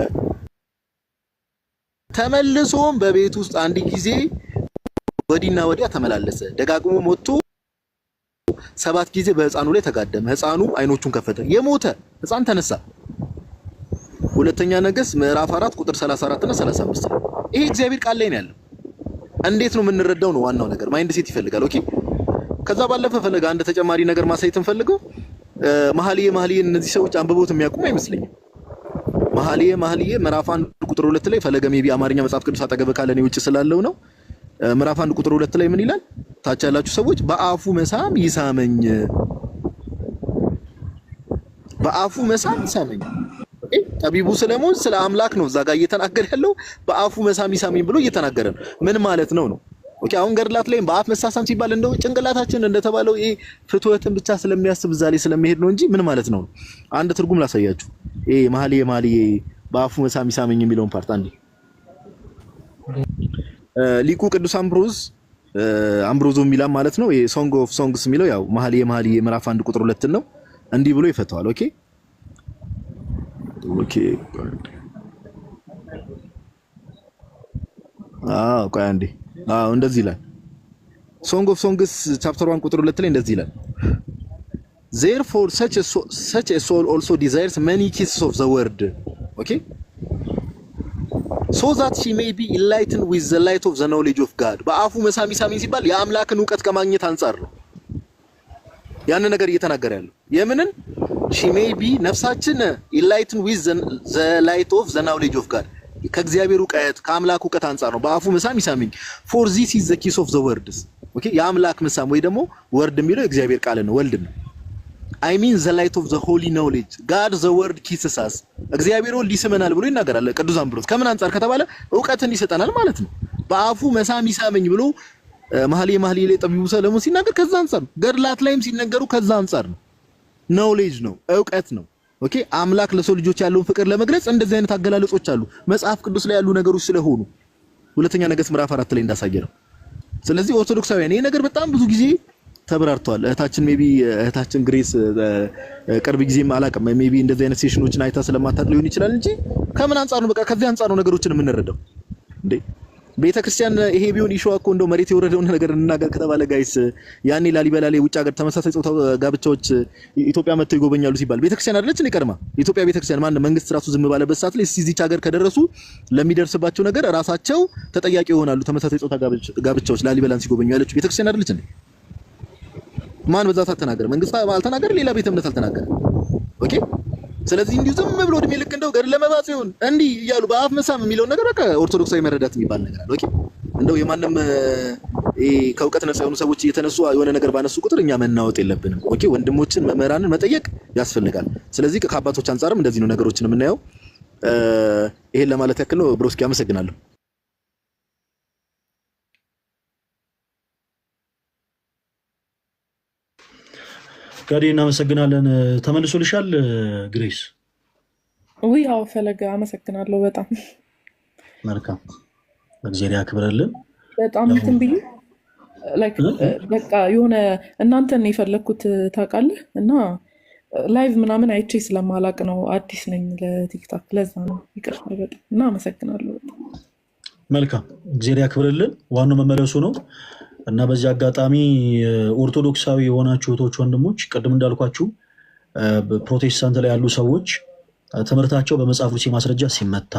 ተመልሶም በቤት ውስጥ አንድ ጊዜ ወዲና ወዲያ ተመላለሰ፣ ደጋግሞ ሞቶ 7 ጊዜ በህፃኑ ላይ ተጋደመ። ህፃኑ አይኖቹን ከፈተ፣ የሞተ ህፃን ተነሳ። ሁለተኛ ነገሥት ምዕራፍ 4 ቁጥር 34 እና 35 ነው። ይሄ እግዚአብሔር ቃል ላይ ነው ያለው። እንዴት ነው የምንረዳው ነው ዋናው ነገር። ማይንድ ሴት ይፈልጋል። ኦኬ፣ ከዛ ባለፈ ፈለገ አንድ ተጨማሪ ነገር ማሳየት እንፈልገው። መኃልየ እነዚህ ሰዎች አንብቦት የሚያውቁም አይመስለኝም። መኃልየ ምዕራፍ 1 ቁጥር 2 ላይ ፈለገ ሜቢ አማርኛ መጽሐፍ ቅዱስ አጠገብ ካለ ነው ውጭ ስላለው ነው። ምዕራፍ 1 ቁጥር 2 ላይ ምን ይላል? ታች ያላችሁ ሰዎች በአፉ መሳም ይሳመኝ፣ በአፉ መሳም ይሳመኝ። ጠቢቡ ሰለሞን ስለ አምላክ ነው እዛ ጋር እየተናገረ ያለው። በአፉ መሳም ይሳመኝ ብሎ እየተናገረ ነው። ምን ማለት ነው? ኦኬ፣ አሁን ገድላት ላይ በአፍ መሳሳም ሲባል እንደው ጭንቅላታችን እንደተባለው ይሄ ፍትወትን ብቻ ስለሚያስብ እዛ ላይ ስለሚሄድ ነው እንጂ ምን ማለት ነው? አንድ ትርጉም ላሳያችሁ። ይሄ መኃልየ በአፉ መሳም ይሳመኝ የሚለውን ፓርት አንዴ ሊቁ ቅዱስ አምብሮዞ የሚላ ማለት ነው። ይሄ ሶንግ ኦፍ ሶንግስ የሚለው ያው መኃልየ ምዕራፍ 1 ቁጥር 2 ነው። እንዲህ ብሎ ይፈታዋል። ኦኬ ቆይ አንዴ። እንደዚህ ይላል ሶንግ ኦፍ ሶንግስ ቻፕተር 1 ቁጥር 2 ላይ እንደዚህ ይላል፣ therefore such a soul also desires many kisses of the word, okay, so that she may be enlightened with the light of the knowledge of God. በአፉ መሳም ይሳመኝ ሲባል የአምላክን ዕውቀት ከማግኘት አንፃር ነው ያን ነገር እየተናገረ ያለው። የምንን she may be ነፍሳችን enlightened with the light of the knowledge of God፣ ከእግዚአብሔር ዕውቀት ከአምላክ ዕውቀት አንፃር ነው በአፉ መሳም ይሳመኝ። for this is the kiss of the words፣ okay፣ የአምላክ መሳም ወይ ደግሞ ወርድ የሚለው እግዚአብሔር ቃል ነው፣ ወልድ ነው። I mean the light of the holy knowledge God the word kisses us እግዚአብሔር ወልድ ይስመናል ብሎ ይናገራል ቅዱስ አምብሮስ ከምን አንፃር ከተባለ ዕውቀትን ይሰጠናል ማለት ነው በአፉ መሳም ይሳመኝ ብሎ መኃልየ መኃልይ ላይ ጠቢቡ ሰለሞን ሲናገር ከዛ አንፃር ገድላት ላይም ሲነገሩ ከዛ አንፃር ነው knowledge ነው ዕውቀት ነው ኦኬ አምላክ ለሰው ልጆች ያለውን ፍቅር ለመግለጽ እንደዚህ አይነት አገላለጾች አሉ መጽሐፍ ቅዱስ ላይ ያሉ ነገሮች ስለሆኑ ሁለተኛ ነገሥት ምዕራፍ 4 ላይ እንዳሳየነው ስለዚህ ኦርቶዶክሳውያን ይሄ ነገር በጣም ብዙ ጊዜ ተብራርቷል እህታችን ሜቢ እህታችን ግሬስ ቅርብ ጊዜም አላቀም ሜቢ እንደዚህ አይነት ሴሽኖችን አይታ ስለማታውቅ ሊሆን ይችላል እንጂ ከምን አንፃር ነው በቃ ከዚህ አንፃር ነው ነገሮችን የምንረዳው እንዴ ቤተክርስቲያን ይሄ ቢሆን ኢሹዋ እኮ እንደው መሬት የወረደውን ነገር እንናገር ከተባለ ጋይስ ያኔ ላሊበላ ላይ ውጭ ሀገር ተመሳሳይ ጾታ ጋብቻዎች ኢትዮጵያ መጥተው ይጎበኛሉ ሲባል ቤተክርስቲያን አይደለች እንዴ ቀድማ ኢትዮጵያ ቤተክርስቲያን ማን መንግስት ራሱ ዝም ባለበት ሰዓት ላይ እዚች ሀገር ከደረሱ ለሚደርስባቸው ነገር ራሳቸው ተጠያቂ ይሆናሉ ተመሳሳይ ጾታ ጋብቻዎች ላሊበላን ሲጎበኙ ያለች ቤተክርስቲያን አይደለች እንዴ ማን በዛት አልተናገረ መንግስት አልተናገረ ሌላ ቤተ እምነት አልተናገረ ኦኬ ስለዚህ እንዲሁ ዝም ብሎ እድሜ ልክ እንደው ገድለ መባጽዮን እንዲህ እያሉ በአፍ መሳም የሚለው ነገር በቃ ኦርቶዶክሳዊ መረዳት የሚባል ነገር አለ ኦኬ እንደው የማንም ከእውቀት ነፃ የሆኑ ሰዎች እየተነሱ የሆነ ነገር ባነሱ ቁጥር እኛ መናወጥ የለብንም ኦኬ ወንድሞችን መምህራንን መጠየቅ ያስፈልጋል ስለዚህ ከአባቶች አንፃርም እንደዚህ ነው ነገሮችን የምናየው ይሄን ለማለት ያክል ነው ብሮስኪ አመሰግናለሁ ጋዲ እናመሰግናለን ተመልሶልሻል ግሬስ ወይ አው ፈለገ አመሰግናለሁ በጣም መልካም እግዚአብሔር ያክብርልን በጣም እንትን ብዬ ላይክ በቃ የሆነ እናንተን የፈለኩት ታውቃለህ እና ላይቭ ምናምን አይቼ ስለማላቅ ነው አዲስ ነኝ ለቲክቶክ ለዛ ነው ይቅርታ በጣም እና አመሰግናለሁ መልካም እግዚአብሔር ያክብርልን ዋናው መመለሱ ነው እና በዚህ አጋጣሚ ኦርቶዶክሳዊ የሆናችሁ እህቶች ወንድሞች ቀደም እንዳልኳችሁ ፕሮቴስታንት ላይ ያሉ ሰዎች ትምህርታቸው በመጽሐፍ ቅዱስ ማስረጃ ሲመታ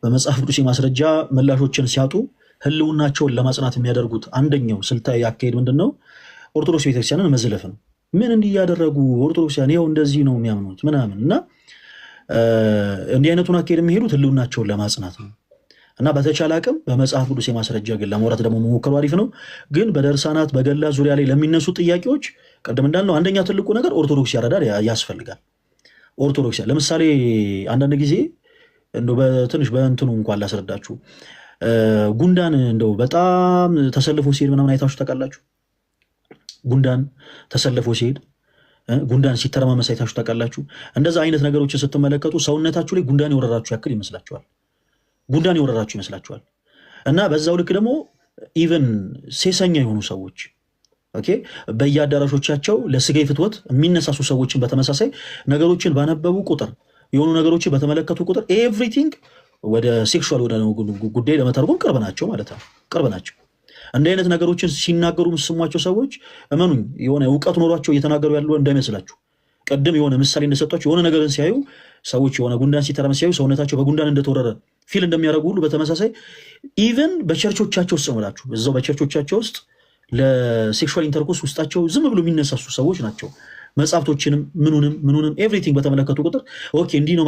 በመጽሐፍ ቅዱስ ማስረጃ ምላሾችን ሲያጡ ህልውናቸውን ለማጽናት የሚያደርጉት አንደኛው ስልታዊ አካሄድ ምንድነው ኦርቶዶክስ ቤተክርስቲያንን መዝለፍ ነው ምን እንዲህ ያደረጉ ኦርቶዶክሳውያን ይሄው እንደዚህ ነው የሚያምኑት ምናምን እና እንዲህ አይነቱን አካሄድ የሚሄዱት ህልውናቸውን ለማጽናት ነው እና በተቻለ አቅም በመጽሐፍ ቅዱስ ማስረጃ ግን ለማውራት ደግሞ መሞከሩ አሪፍ ነው ግን በደርሳናት በገላ ዙሪያ ላይ ለሚነሱ ጥያቄዎች ቀደም እንዳልነው አንደኛ ትልቁ ነገር ኦርቶዶክስ ያረዳል ያስፈልጋል ኦርቶዶክስ ለምሳሌ አንዳንድ ጊዜ እንደው በትንሽ በእንትኑ እንኳን ላስረዳችሁ ጉንዳን እንደው በጣም ተሰልፎ ሲሄድ ምናምን አይታችሁ ታውቃላችሁ ጉንዳን ተሰልፎ ሲሄድ ጉንዳን ሲተረማመስ አይታችሁ ታውቃላችሁ እንደዛ አይነት ነገሮችን ስትመለከቱ ሰውነታችሁ ላይ ጉንዳን ይወረራችሁ ያክል ይመስላችኋል ጉንዳን ይወረራችሁ ይመስላችኋል እና በዛው ልክ ደግሞ ኢቭን ሴሰኛ የሆኑ ሰዎች ኦኬ በየአዳራሾቻቸው ለስጋይ ፍትወት የሚነሳሱ ሰዎችን በተመሳሳይ ነገሮችን ባነበቡ ቁጥር የሆኑ ነገሮችን በተመለከቱ ቁጥር ኤቭሪቲንግ ወደ ሴክሹዋል ወደ ጉዳይ ለመተርጎም ቅርብ ናቸው ማለት ነው ቅርብ ናቸው እንደ አይነት ነገሮችን ሲናገሩ መስሟቸው ሰዎች እመኑኝ የሆነ ዕውቀት ኖሯቸው እየተናገሩ ያለው እንዳይመስላችሁ ቀደም የሆነ ምሳሌ እንደሰጣቸው የሆነ ነገርን ሲያዩ ሰዎች የሆነ ጉንዳን ሲተረማመስ ሲያዩ ሰውነታቸው በጉንዳን እንደተወረረ ፊል እንደሚያደርጉ ሁሉ በተመሳሳይ ኢቭን በቸርቾቻቸው ውስጥ ማለት ነው እዛው በቸርቾቻቸው ውስጥ ለሴክሹዋል ኢንተርኮርስ ውስጣቸው ዝም ብሎ የሚነሳሱ ሰዎች ናቸው መጽሐፍቶችንም ምኑንም ኤቭሪቲንግ በተመለከቱ ቁጥር ኦኬ እንዲህ ነው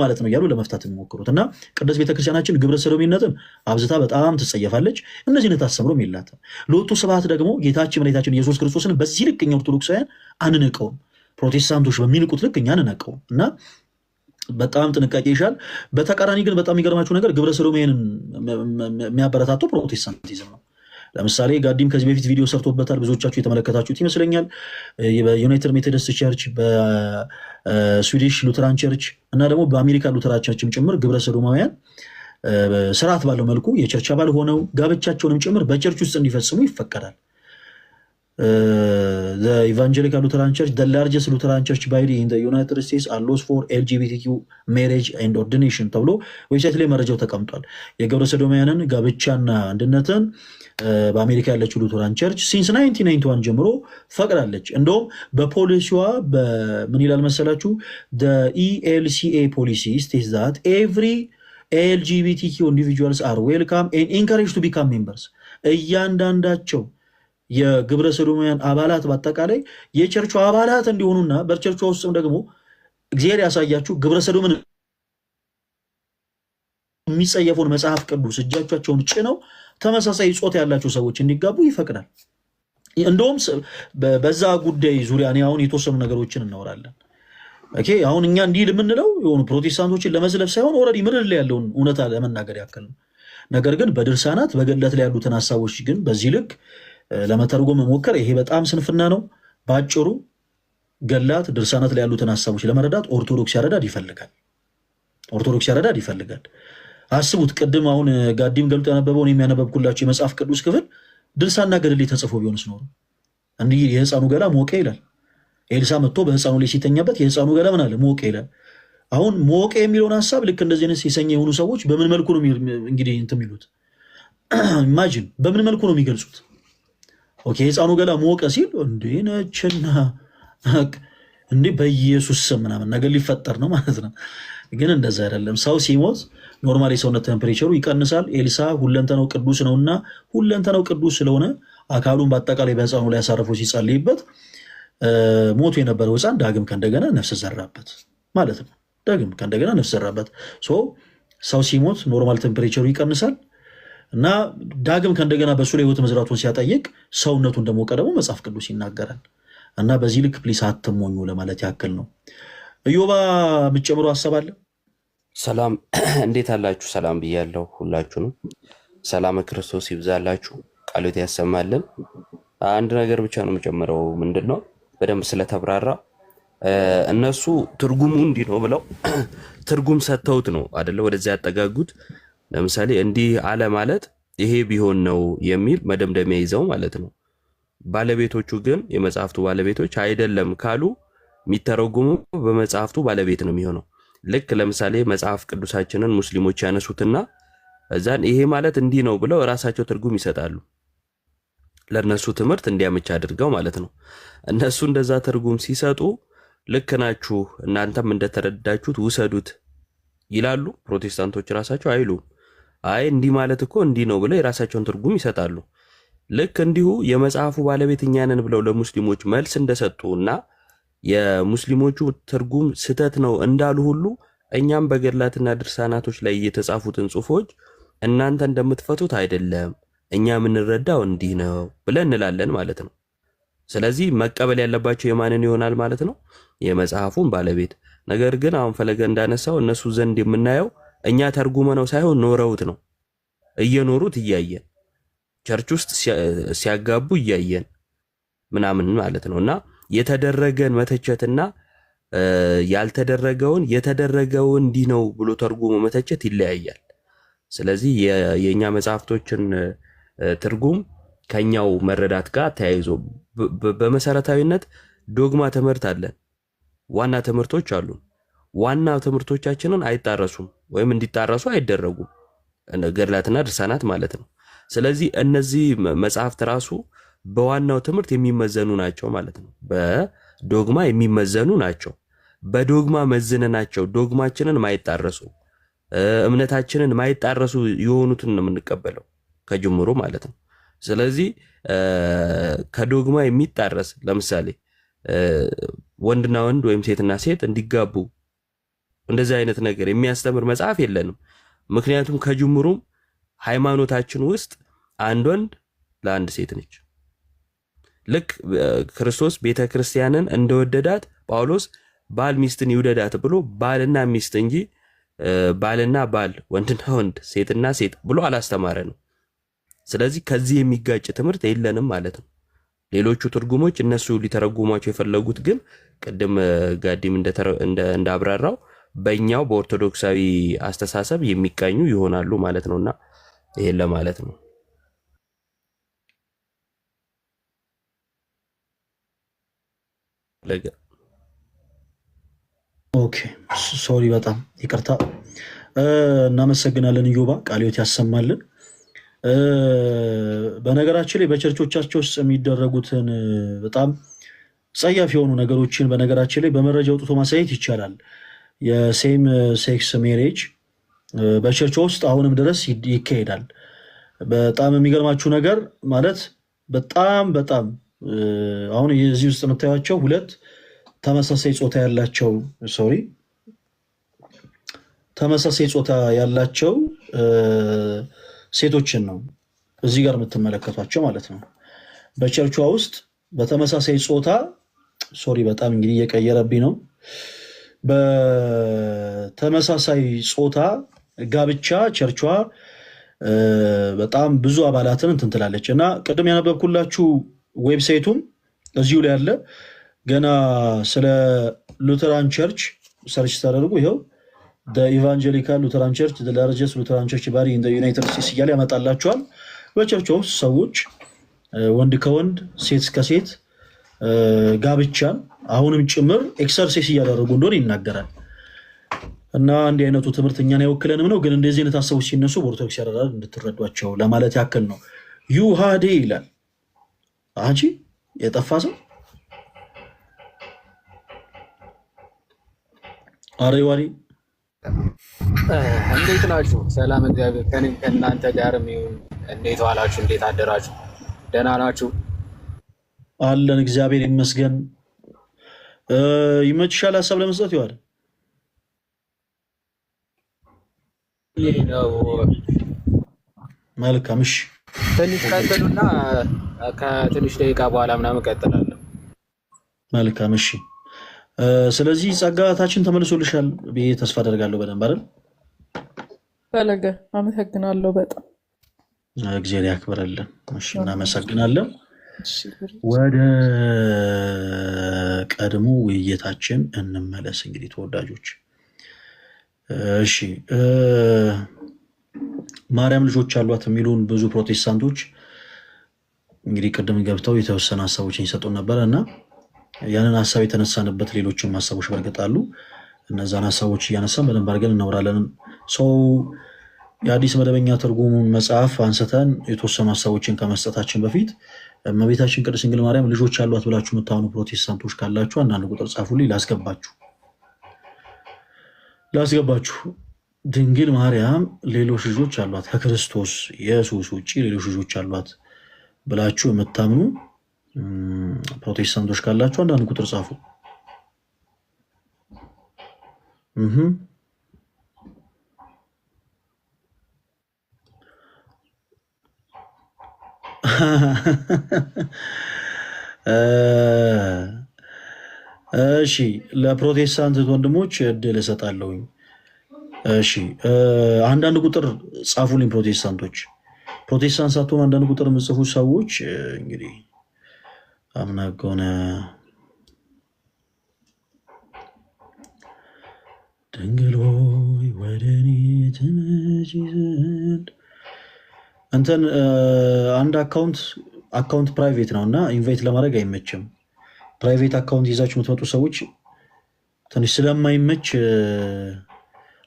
ማለት ነው እያሉ ለመፍታት የሚሞክሩት እና ቅድስት ቤተክርስቲያናችን ግብረ ሰዶምነትን አብዝታ በጣም ትጸየፋለች እነዚህ አይነት አስተምሮም የላትም ለወጡ ስብሐት ደግሞ ጌታችን መድኃኒታችን ኢየሱስ ክርስቶስን በዚህ ልክ እኛ ኦርቶዶክሳውያን አንነቀውም ፕሮቴስታንቶች በሚንቁት ልክ እኛ አንነቀውም እና በጣም ጥንቃቄ ይሻል በተቃራኒ ግን በጣም የሚገርማችሁ ነገር ግብረ ሰዶምን የሚያበረታተው ፕሮቴስታንቲዝም ነው ለምሳሌ ጋዲም ከዚህ በፊት ቪዲዮ ሰርቶበታል ብዙዎቻችሁ የተመለከታችሁት ይመስለኛል በዩናይትድ ሜቶዲስት ቸርች በስዊዲሽ ሉተራን ቸርች እና ደግሞ በአሜሪካ ሉተራን ቸርችም ጭምር ግብረ ሰዶማውያን ስርዓት ባለው መልኩ የቸርች አባል ሆነው ጋብቻቸውንም ጭምር በቸርች ውስጥ እንዲፈጽሙ ይፈቀዳል the Evangelical Lutheran Church, the largest Lutheran church body in the United States, allows for LGBTQ marriage and ordination ተብሎ ዌብሳይት ላይ መረጃው ተቀምጧል የግብረ ሰዶማውያንን ጋብቻና አንድነትን በአሜሪካ ያለችው ሉተራን ቸርች ሲንስ 1991 ጀምሮ ፈቅዳለች እንደውም በፖሊሲዋ በምን ይላል መሰላችሁ the ELCA policy states that every LGBTQ individuals are welcome and encouraged to become members እያንዳንዳቸው የግብረ ሰዶማውያን አባላት በአጠቃላይ የቸርቹ አባላት እንዲሆኑና በቸርቹ ውስጥም ደግሞ እግዚአብሔር ያሳያችሁ ግብረ ሰዶምን የሚጸየፉን መጽሐፍ ቅዱስ እጃቸውን ጭነው ተመሳሳይ ጾታ ያላቸው ሰዎች እንዲጋቡ ይፈቅዳል እንደውም በዛ ጉዳይ ዙሪያ እኔ አሁን የተወሰኑ ነገሮችን እናወራለን። ኦኬ አሁን እኛ እንዲህ የምንለው የሆኑ ፕሮቴስታንቶችን ለመዝለፍ ሳይሆን ኦልሬዲ ምድር ላይ ያለውን እውነታ ለመናገር ያክል ነው። ነገር ግን በድርሳናት በገድላት ላይ ያሉትን ሀሳቦች ግን በዚህ ልክ ለመተርጎም መሞከር ይሄ በጣም ስንፍና ነው። በአጭሩ ገድላት ድርሳናት ላይ ያሉትን ሀሳቦች ለመረዳት ኦርቶዶክስ ያረዳድ ይፈልጋል። ኦርቶዶክስ ያረዳድ ይፈልጋል። አስቡት፣ ቅድም አሁን ጋዲም ገልጦ ያነበበውን የሚያነበብኩላቸው የመጽሐፍ ቅዱስ ክፍል ድርሳና ገድል ተጽፎ ቢሆንስ ኖሮ እንዲህ የህፃኑ ገላ ሞቀ ይላል። ኤልሳ መጥቶ በህፃኑ ላይ ሲተኛበት የህፃኑ ገላ ምን አለ ሞቀ ይላል። አሁን ሞቀ የሚለውን ሀሳብ ልክ እንደዚህ አይነት የሰኘ የሆኑ ሰዎች በምን መልኩ ነው እንግዲህ እንትን የሚሉት? ኢማጂን በምን መልኩ ነው የሚገልጹት? ኦኬ የህፃኑ ገላ ሞቀ ሲል እንዴ ነችና እንዴ በኢየሱስ ስም ምናምን ነገር ሊፈጠር ነው ማለት ነው። ግን እንደዛ አይደለም። ሰው ሲሞት ኖርማል የሰውነት ቴምፕሬቸሩ ይቀንሳል። ኤልሳ ሁለንተናው ቅዱስ ነውና ሁለንተናው ቅዱስ ስለሆነ አካሉን በአጠቃላይ በህፃኑ ላይ ያሳረፈው ሲጸልይበት ሞቱ የነበረው ህፃን ዳግም ከእንደገና ነፍስ ዘራበት ማለት ነው። ዳግም ከእንደገና ነፍስ ዘራበት። ሰው ሲሞት ኖርማል ቴምፕሬቸሩ ይቀንሳል እና ዳግም ከእንደገና በእሱ ላይ ህይወት መዝራቱን ሲያጠይቅ ሰውነቱ እንደሞቀ ደግሞ መጽሐፍ ቅዱስ ይናገራል። እና በዚህ ልክ ፕሊስ አትሞኙ ለማለት ያክል ነው። እዮባ የምትጨምሩ ሀሳብ አለ? ሰላም እንዴት አላችሁ? ሰላም ብያለሁ ሁላችሁንም። ሰላም ክርስቶስ ይብዛላችሁ፣ ቃሎት ያሰማልን። አንድ ነገር ብቻ ነው የምጨምረው። ምንድን ነው በደንብ ስለተብራራ እነሱ ትርጉሙ እንዲህ ነው ብለው ትርጉም ሰጥተውት ነው አይደለ ወደዚያ ያጠጋጉት። ለምሳሌ እንዲህ አለ ማለት ይሄ ቢሆን ነው የሚል መደምደሚያ ይዘው ማለት ነው። ባለቤቶቹ ግን የመጽሐፍቱ ባለቤቶች አይደለም ካሉ የሚተረጉሙ በመጽሐፍቱ ባለቤት ነው የሚሆነው። ልክ ለምሳሌ መጽሐፍ ቅዱሳችንን ሙስሊሞች ያነሱትና እዛን ይሄ ማለት እንዲህ ነው ብለው ራሳቸው ትርጉም ይሰጣሉ። ለነሱ ትምህርት እንዲያመች አድርገው ማለት ነው። እነሱ እንደዛ ትርጉም ሲሰጡ ልክ ናችሁ እናንተም እንደተረዳችሁት ውሰዱት ይላሉ። ፕሮቴስታንቶች ራሳቸው አይሉም። አይ እንዲህ ማለት እኮ እንዲህ ነው ብለው የራሳቸውን ትርጉም ይሰጣሉ። ልክ እንዲሁ የመጽሐፉ ባለቤት እኛ ነን ብለው ለሙስሊሞች መልስ እንደሰጡና የሙስሊሞቹ ትርጉም ስተት ነው እንዳሉ ሁሉ እኛም በገድላትና ድርሳናቶች ላይ የተጻፉትን ጽሑፎች እናንተ እንደምትፈቱት አይደለም እኛ የምንረዳው እንዲህ ነው ብለን እንላለን ማለት ነው። ስለዚህ መቀበል ያለባቸው የማንን ይሆናል ማለት ነው? የመጽሐፉን ባለቤት። ነገር ግን አሁን ፈለገ እንዳነሳው እነሱ ዘንድ የምናየው እኛ ተርጉመ ነው ሳይሆን ኖረውት ነው። እየኖሩት እያየን ቸርች ውስጥ ሲያጋቡ እያየን ምናምን ማለት ነውና የተደረገን መተቸትና ያልተደረገውን የተደረገው እንዲህ ነው ብሎ ተርጉሞ መተቸት ይለያያል። ስለዚህ የኛ መጽሐፍቶችን ትርጉም ከኛው መረዳት ጋር ተያይዞ በመሰረታዊነት ዶግማ ትምህርት አለን። ዋና ትምህርቶች አሉ። ዋና ትምህርቶቻችንን አይጣረሱም ወይም እንዲጣረሱ አይደረጉም፣ ገድላትና ድርሳናት ማለት ነው። ስለዚህ እነዚህ መጽሐፍት ራሱ በዋናው ትምህርት የሚመዘኑ ናቸው ማለት ነው። በዶግማ የሚመዘኑ ናቸው። በዶግማ መዝነናቸው ዶግማችንን ማይጣረሱ እምነታችንን ማይጣረሱ የሆኑትን ነው የምንቀበለው ከጅምሩ ማለት ነው። ስለዚህ ከዶግማ የሚጣረስ ለምሳሌ ወንድና ወንድ ወይም ሴትና ሴት እንዲጋቡ እንደዚህ አይነት ነገር የሚያስተምር መጽሐፍ የለንም። ምክንያቱም ከጅምሩም ሃይማኖታችን ውስጥ አንድ ወንድ ለአንድ ሴት ነች። ልክ ክርስቶስ ቤተክርስቲያንን እንደወደዳት ጳውሎስ ባል ሚስትን ይውደዳት ብሎ ባልና ሚስት እንጂ ባልና ባል ወንድና ወንድ ሴትና ሴት ብሎ አላስተማረንም። ስለዚህ ከዚህ የሚጋጭ ትምህርት የለንም ማለት ነው። ሌሎቹ ትርጉሞች እነሱ ሊተረጉሟቸው የፈለጉት ግን ቅድም ጋዲም እንዳብራራው በእኛው በኦርቶዶክሳዊ አስተሳሰብ የሚቃኙ ይሆናሉ ማለት ነውና ይሄን ለማለት ነው። ኦኬ ሶሪ፣ በጣም ይቅርታ። እናመሰግናለን ኢዮባ፣ ቃልዮት ያሰማልን። በነገራችን ላይ በቸርቾቻቸው ውስጥ የሚደረጉትን በጣም ጸያፍ የሆኑ ነገሮችን በነገራችን ላይ በመረጃ አውጥቶ ማሳየት ይቻላል። የሴም ሴክስ ሜሬጅ በቸርች ውስጥ አሁንም ድረስ ይካሄዳል። በጣም የሚገርማችሁ ነገር ማለት በጣም አሁን የዚህ ውስጥ የምታዩቸው ሁለት ተመሳሳይ ጾታ ያላቸው ሴቶችን ነው እዚህ ጋር የምትመለከቷቸው ማለት ነው። በቸርቿ ውስጥ በተመሳሳይ ጾታ ሶሪ በጣም እንግዲህ እየቀየረብኝ ነው። በተመሳሳይ ጾታ ጋብቻ ቸርቿ በጣም ብዙ አባላትን እንትን ትላለች እና ቅድም ያነበብኩላችሁ ዌብሳይቱም እዚሁ ላይ ያለ ገና ስለ ሉተራን ቸርች ሰርች ተደርጎ ይኸው ኢቫንጀሊካል ሉተራን ቸርች ላርጀስት ሉተራን ቸርች ባዲ ኢን ዩናይትድ ስቴትስ እያለ ያመጣላቸዋል። በቸርቿ ውስጥ ሰዎች ወንድ ከወንድ ሴት ከሴት ጋብቻን አሁንም ጭምር ኤክሰርሴስ እያደረጉ እንደሆነ ይናገራል። እና እንዲህ አይነቱ ትምህርት እኛን አይወክለንም ነው። ግን እንደዚህ አይነት ሀሳቦች ሲነሱ በኦርቶዶክስ ያደራል እንድትረዷቸው ለማለት ያክል ነው። ዩሃዴ ይላል አንቺ የጠፋ ሰው አሬዋሪ እንዴት ናችሁ? ሰላም እግዚአብሔር ከእናንተ ጋርም ይሁን። እንዴት ዋላችሁ? እንዴት አደራችሁ? ደህና ናችሁ? አለን እግዚአብሔር ይመስገን። ይመችሻል ሀሳብ ለመስጠት ይዋል መልካም። እሺ ትንሽ ቀጥሉና ከትንሽ ደቂቃ በኋላ ምናምን እቀጥላለሁ። መልካም እሺ። ስለዚህ ጸጋታችን ተመልሶልሻል ብዬ ተስፋ አደርጋለሁ። በደንብ አይደል? ፈለገ አመሰግናለሁ በጣም እግዚአብሔር ያክብረልን። እሺ እናመሰግናለን። ወደ ቀድሞ ውይይታችን እንመለስ። እንግዲህ ተወዳጆች እሺ ማርያም ልጆች አሏት የሚሉን ብዙ ፕሮቴስታንቶች እንግዲህ ቅድም ገብተው የተወሰኑ ሀሳቦችን ይሰጡን ነበር እና ያንን ሀሳብ የተነሳንበት ሌሎችም ሀሳቦች በርግጣሉ። እነዛን ሀሳቦች እያነሳን በደንብ አድርገን እናወራለን። ሰው የአዲስ መደበኛ ትርጉሙን መጽሐፍ አንስተን የተወሰኑ ሀሳቦችን ከመስጠታችን በፊት እመቤታችን ቅድስት ድንግል ማርያም ልጆች አሏት ብላችሁ የምታምኑ ፕሮቴስታንቶች ካላችሁ አንዳንድ ቁጥር ጻፉልኝ ላስገባችሁ። ድንግል ማርያም ሌሎች ልጆች አሏት ከክርስቶስ ኢየሱስ ውጭ ሌሎች ልጆች አሏት ብላችሁ የምታምኑ ፕሮቴስታንቶች ካላችሁ አንዳንድ ቁጥር ጻፉ። እሺ ለፕሮቴስታንት ወንድሞች እድል እሰጣለሁኝ። እሺ አንዳንድ ቁጥር ጻፉልኝ ፕሮቴስታንቶች። ፕሮቴስታንት ሳትሆኑ አንዳንድ ቁጥር የምጽፉ ሰዎች እንግዲህ አምና ከሆነ ድንግል ሆይ ወደ እኔ ትመጪ ዘንድ እንትን አንድ አካውንት ፕራይቬት ነው እና ኢንቫይት ለማድረግ አይመችም። ፕራይቬት አካውንት ይዛችሁ የምትመጡ ሰዎች ትንሽ ስለማይመች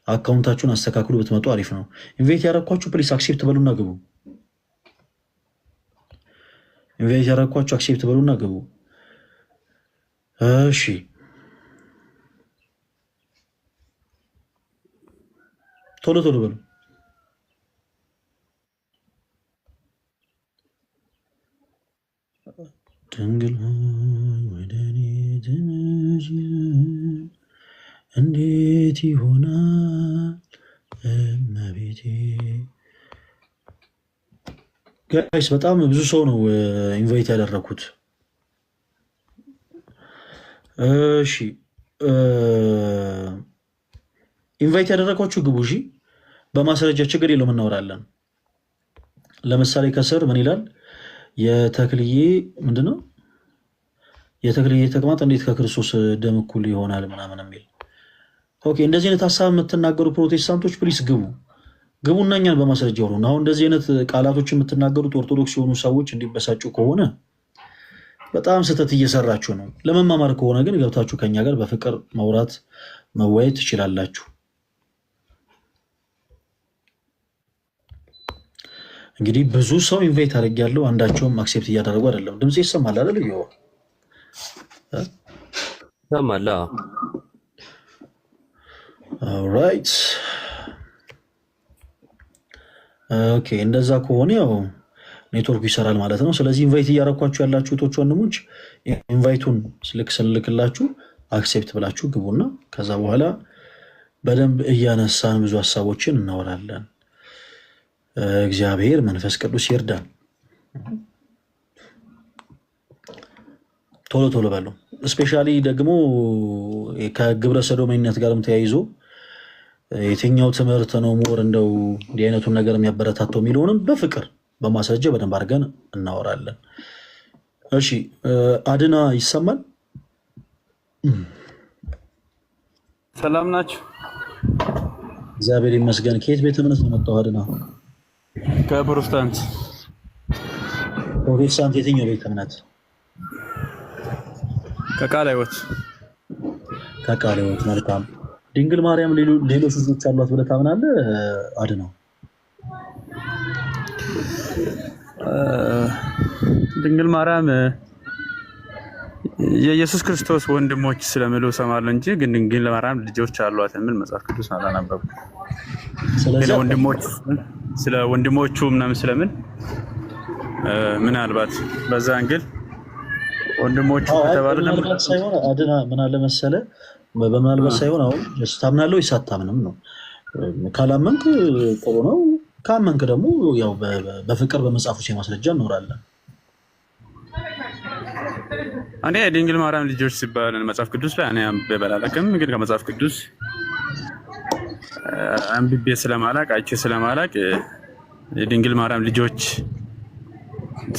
አካውንታችሁን አስተካክሉ ብትመጡ አሪፍ ነው። ኢንቫይት ያደረኳችሁ ፕሊስ አክሴፕት በሉና ግቡ። ኢንቫይት ያደረኳችሁ አክሴፕት በሉና ግቡ። እሺ ቶሎ በሉ። ድንግል ሆይ ወደ እኔ ትመጪ ዘንድ እንዴት ይሆናል እመቤቴ። ጋይስ በጣም ብዙ ሰው ነው ኢንቫይት ያደረኩት። እሺ ኢንቫይት ያደረኳችሁ ግቡ። እሺ በማስረጃ ችግር የለውም እናወራለን። ለምሳሌ ከስር ምን ይላል? የተክልዬ ምንድነው? የተክልዬ ተቅማጥ እንዴት ከክርስቶስ ደም እኩል ይሆናል ምናምን የሚል ኦኬ። እንደዚህ አይነት ሀሳብ የምትናገሩ ፕሮቴስታንቶች ፕሊስ ግቡና እኛን በማስረጃ ሆኑ። አሁን እንደዚህ አይነት ቃላቶች የምትናገሩት ኦርቶዶክስ የሆኑ ሰዎች እንዲበሳጩ ከሆነ በጣም ስህተት እየሰራችሁ ነው። ለመማማር ከሆነ ግን ገብታችሁ ከኛ ጋር በፍቅር መውራት መወያየት ትችላላችሁ። እንግዲህ ብዙ ሰው ኢንቫይት አድርጌያለሁ፣ አንዳቸውም አክሴፕት እያደረጉ አይደለም። ድምጽ ይሰማል አይደል? ይሰማል። ኦልራይት ኦኬ። እንደዛ ከሆነ ያው ኔትወርኩ ይሰራል ማለት ነው። ስለዚህ ኢንቫይት እያደረኳችሁ ያላችሁ እህቶች ወንድሞች፣ ኢንቫይቱን ስልክላችሁ አክሴፕት ብላችሁ ግቡና ከዛ በኋላ በደንብ እያነሳን ብዙ ሀሳቦችን እናወራለን። እግዚአብሔር መንፈስ ቅዱስ ይርዳን። ቶሎ በሉ። ስፔሻሊ ደግሞ ከግብረ ሰዶመኝነት ጋርም ተያይዞ የትኛው ትምህርት ነው ሞር እንደው እንዲህ አይነቱን ነገር የሚያበረታተው የሚለውንም በፍቅር በማስረጃ በደንብ አድርገን እናወራለን። እሺ አድና ይሰማል? ሰላም ናችሁ? እግዚአብሔር ይመስገን። ከየት ቤተ እምነት ነው የመጣው አድና? ከፕሮቴስታንት። ፕሮቴስታንት የትኛው ቤተ እምነት? ከቃለ ሕይወት። ከቃለ ሕይወት። መልካም። ድንግል ማርያም ሌሎች ልጆች አሏት ብለህ ታምናለህ አድና? ድንግል ማርያም የኢየሱስ ክርስቶስ ወንድሞች ስለሚሉ እሰማለሁ እንጂ ግን ድንግል ማርያም ልጆች አሏት የሚል መጽሐፍ ቅዱስ አላነበብኩም። ስለ ወንድሞቹ ምናምን ስለምን ምናልባት በዛ እንግል ወንድሞቹ ከተባለ ሳይሆን አድና ምን አለ መሰለህ፣ በምናልባት ሳይሆን አሁን ታምናለህ ወይስ አታምንም ነው። ካላመንክ ጥሩ ነው፣ ካመንክ ደግሞ ያው በፍቅር በመጽሐፎች የማስረጃ እንኖራለን። እኔ ድንግል ማርያም ልጆች ሲባል መጽሐፍ ቅዱስ ላይ እኔ አንብቤ አላውቅም፣ ግን ከመጽሐፍ ቅዱስ አንብቤ ስለማላቅ አይቼ ስለማላቅ የድንግል ማርያም ልጆች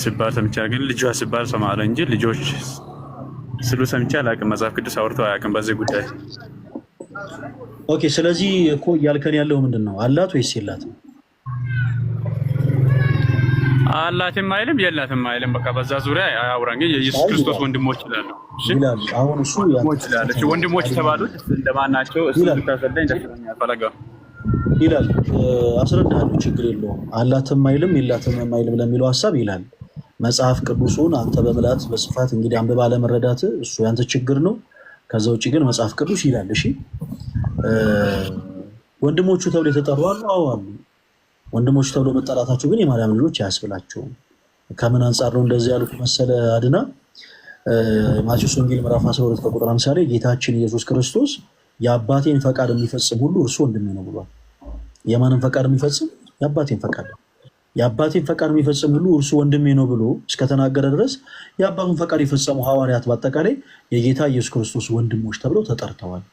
ሲባል ሰምቼ ግን ልጇ ሲባል ሰማለሁ እንጂ ልጆች ስሉ ሰምቼ አላውቅም። መጽሐፍ ቅዱስ አውርቶ አያውቅም በዚህ ጉዳይ። ኦኬ፣ ስለዚህ እኮ እያልከን ያለው ምንድን ነው? አላት ወይስ የላትም? አላትም አይልም የላትም አይልም። በቃ በዛ ዙሪያ አያውራን። ግን የኢየሱስ ክርስቶስ ወንድሞች ይላሉ። እሺ አሁን እሱ ወንድሞች የተባሉት እንደማን ናቸው? እሱ ልታስረዳኝ ደስ ይለኛል። ፈለጋ ይላል አስረዳለሁ፣ ችግር የለውም። አላትም አይልም የላትም አይልም ለሚለው ሀሳብ ይላል መጽሐፍ ቅዱሱን አንተ በምላት በስፋት እንግዲህ አንብባ ለመረዳት እሱ ያንተ ችግር ነው። ከዛ ውጭ ግን መጽሐፍ ቅዱስ ይላል። እሺ ወንድሞቹ ተብሎ የተጠሩ አሉ። አዎ አሉ። ወንድሞቹ ተብሎ መጠራታቸው ግን የማርያም ልጆች አያስብላቸውም። ከምን አንጻር ነው እንደዚህ ያሉት መሰለ አድና? ማቴዎስ ወንጌል ምዕራፍ 12 ከቁጥር 50 ላይ ጌታችን ኢየሱስ ክርስቶስ የአባቴን ፈቃድ የሚፈጽም ሁሉ እርሱ ወንድሜ ነው ብሏል። የማንን ፈቃድ የሚፈጽም? የአባቴን ፈቃድ። የአባቴን ፈቃድ የሚፈጽም ሁሉ እርሱ ወንድሜ ነው ብሎ እስከተናገረ ድረስ የአባቱን ፈቃድ የፈጸሙ ሐዋርያት በአጠቃላይ የጌታ ኢየሱስ ክርስቶስ ወንድሞች ተብለው ተጠርተዋል።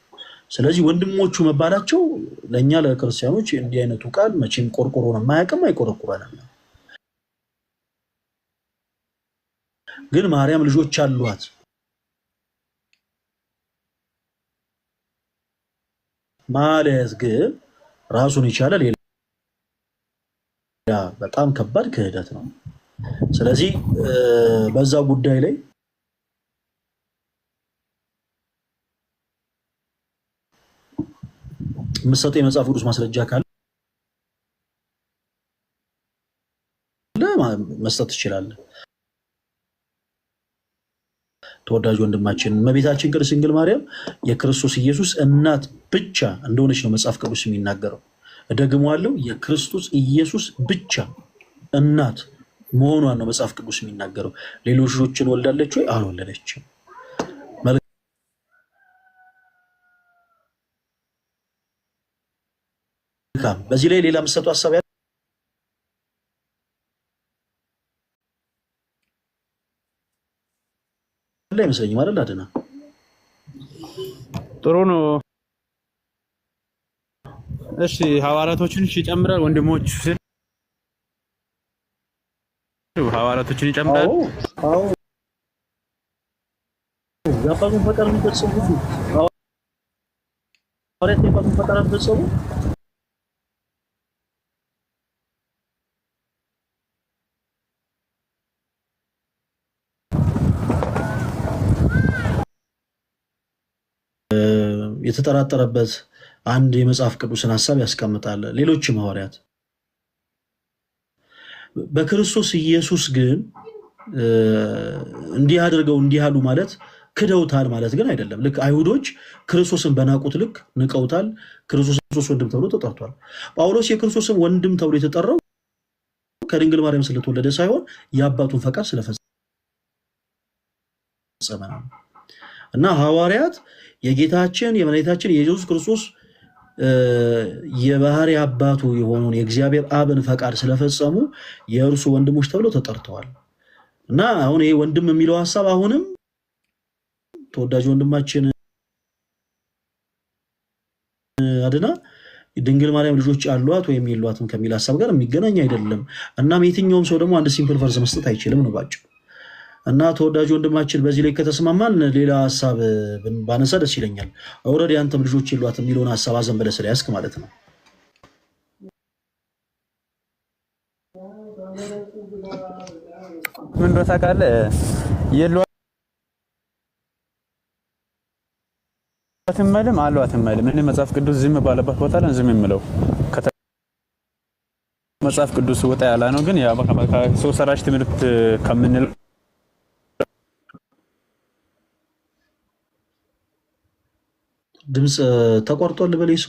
ስለዚህ ወንድሞቹ መባላቸው ለእኛ ለክርስቲያኖች እንዲህ አይነቱ ቃል መቼም ቆርቆሮን የማያውቅም አይቆረቁረንም። ግን ማርያም ልጆች አሏት ማለት ግን ራሱን የቻለ ሌላ በጣም ከባድ ክህደት ነው። ስለዚህ በዛ ጉዳይ ላይ የምትሰጠው የመጽሐፍ ቅዱስ ማስረጃ ካለ መስጠት ትችላለህ። ተወዳጅ ወንድማችን እመቤታችን ቅድስት ድንግል ማርያም የክርስቶስ ኢየሱስ እናት ብቻ እንደሆነች ነው መጽሐፍ ቅዱስ የሚናገረው። እደግመዋለሁ፣ የክርስቶስ ኢየሱስ ብቻ እናት መሆኗን ነው መጽሐፍ ቅዱስ የሚናገረው። ሌሎች ልጆችን ወልዳለች ወይ? አልወለደችም። በዚህ ላይ ሌላ የምትሰጡ ሀሳብ ያለ አይመስለኝም አይደል አድና? ጥሩ ነው። እሺ ሐዋርያቶችን ይጨምራል። ወንድሞች ሲል ሐዋርያቶችን ይጨምራል። አዎ የአባቱን ፈቃድ የሚፈጽሙ ሁሉ ሐዋርያት የአባቱን ፈቃድ የሚፈጽሙ የተጠራጠረበት አንድ የመጽሐፍ ቅዱስን ሐሳብ ያስቀምጣል። ሌሎችም ሐዋርያት በክርስቶስ ኢየሱስ ግን እንዲህ አድርገው እንዲህ አሉ ማለት ክደውታል ማለት ግን አይደለም። ልክ አይሁዶች ክርስቶስን በናቁት ልክ ንቀውታል። ክርስቶስ ወንድም ተብሎ ተጠርቷል። ጳውሎስ የክርስቶስን ወንድም ተብሎ የተጠራው ከድንግል ማርያም ስለተወለደ ሳይሆን የአባቱን ፈቃድ ስለፈጸመ ነው። እና ሐዋርያት የጌታችን የመድኃኒታችን የኢየሱስ ክርስቶስ የባህሪ አባቱ የሆነውን የእግዚአብሔር አብን ፈቃድ ስለፈጸሙ የእርሱ ወንድሞች ተብለው ተጠርተዋል። እና አሁን ይሄ ወንድም የሚለው ሐሳብ አሁንም ተወዳጅ ወንድማችን አድና ድንግል ማርያም ልጆች አሏት ወይም የሏትም ከሚል ሀሳብ ጋር የሚገናኝ አይደለም። እናም የትኛውም ሰው ደግሞ አንድ ሲምፕል ፈርዝ መስጠት አይችልም ነው ባጭሩ። እና ተወዳጅ ወንድማችን በዚህ ላይ ከተስማማን ሌላ ሀሳብ ባነሳ ደስ ይለኛል። ኦልሬዲ አንተም ልጆች የሏትም የሚለውን ሀሳብ አዘን ብለህ ስለያዝክ ማለት ነው። ምን እንደሆነ ታውቃለህ? የሏትም መልም አሏትም መልም እኔ መጽሐፍ ቅዱስ ዝም ባለበት ቦታ ላይ ዝም የምለው መጽሐፍ ቅዱስ ወጣ ያለ ነው። ግን ያው ሰው ሰራሽ ትምህርት ከምንለው ድምፅ ተቆርጧል በለይሱ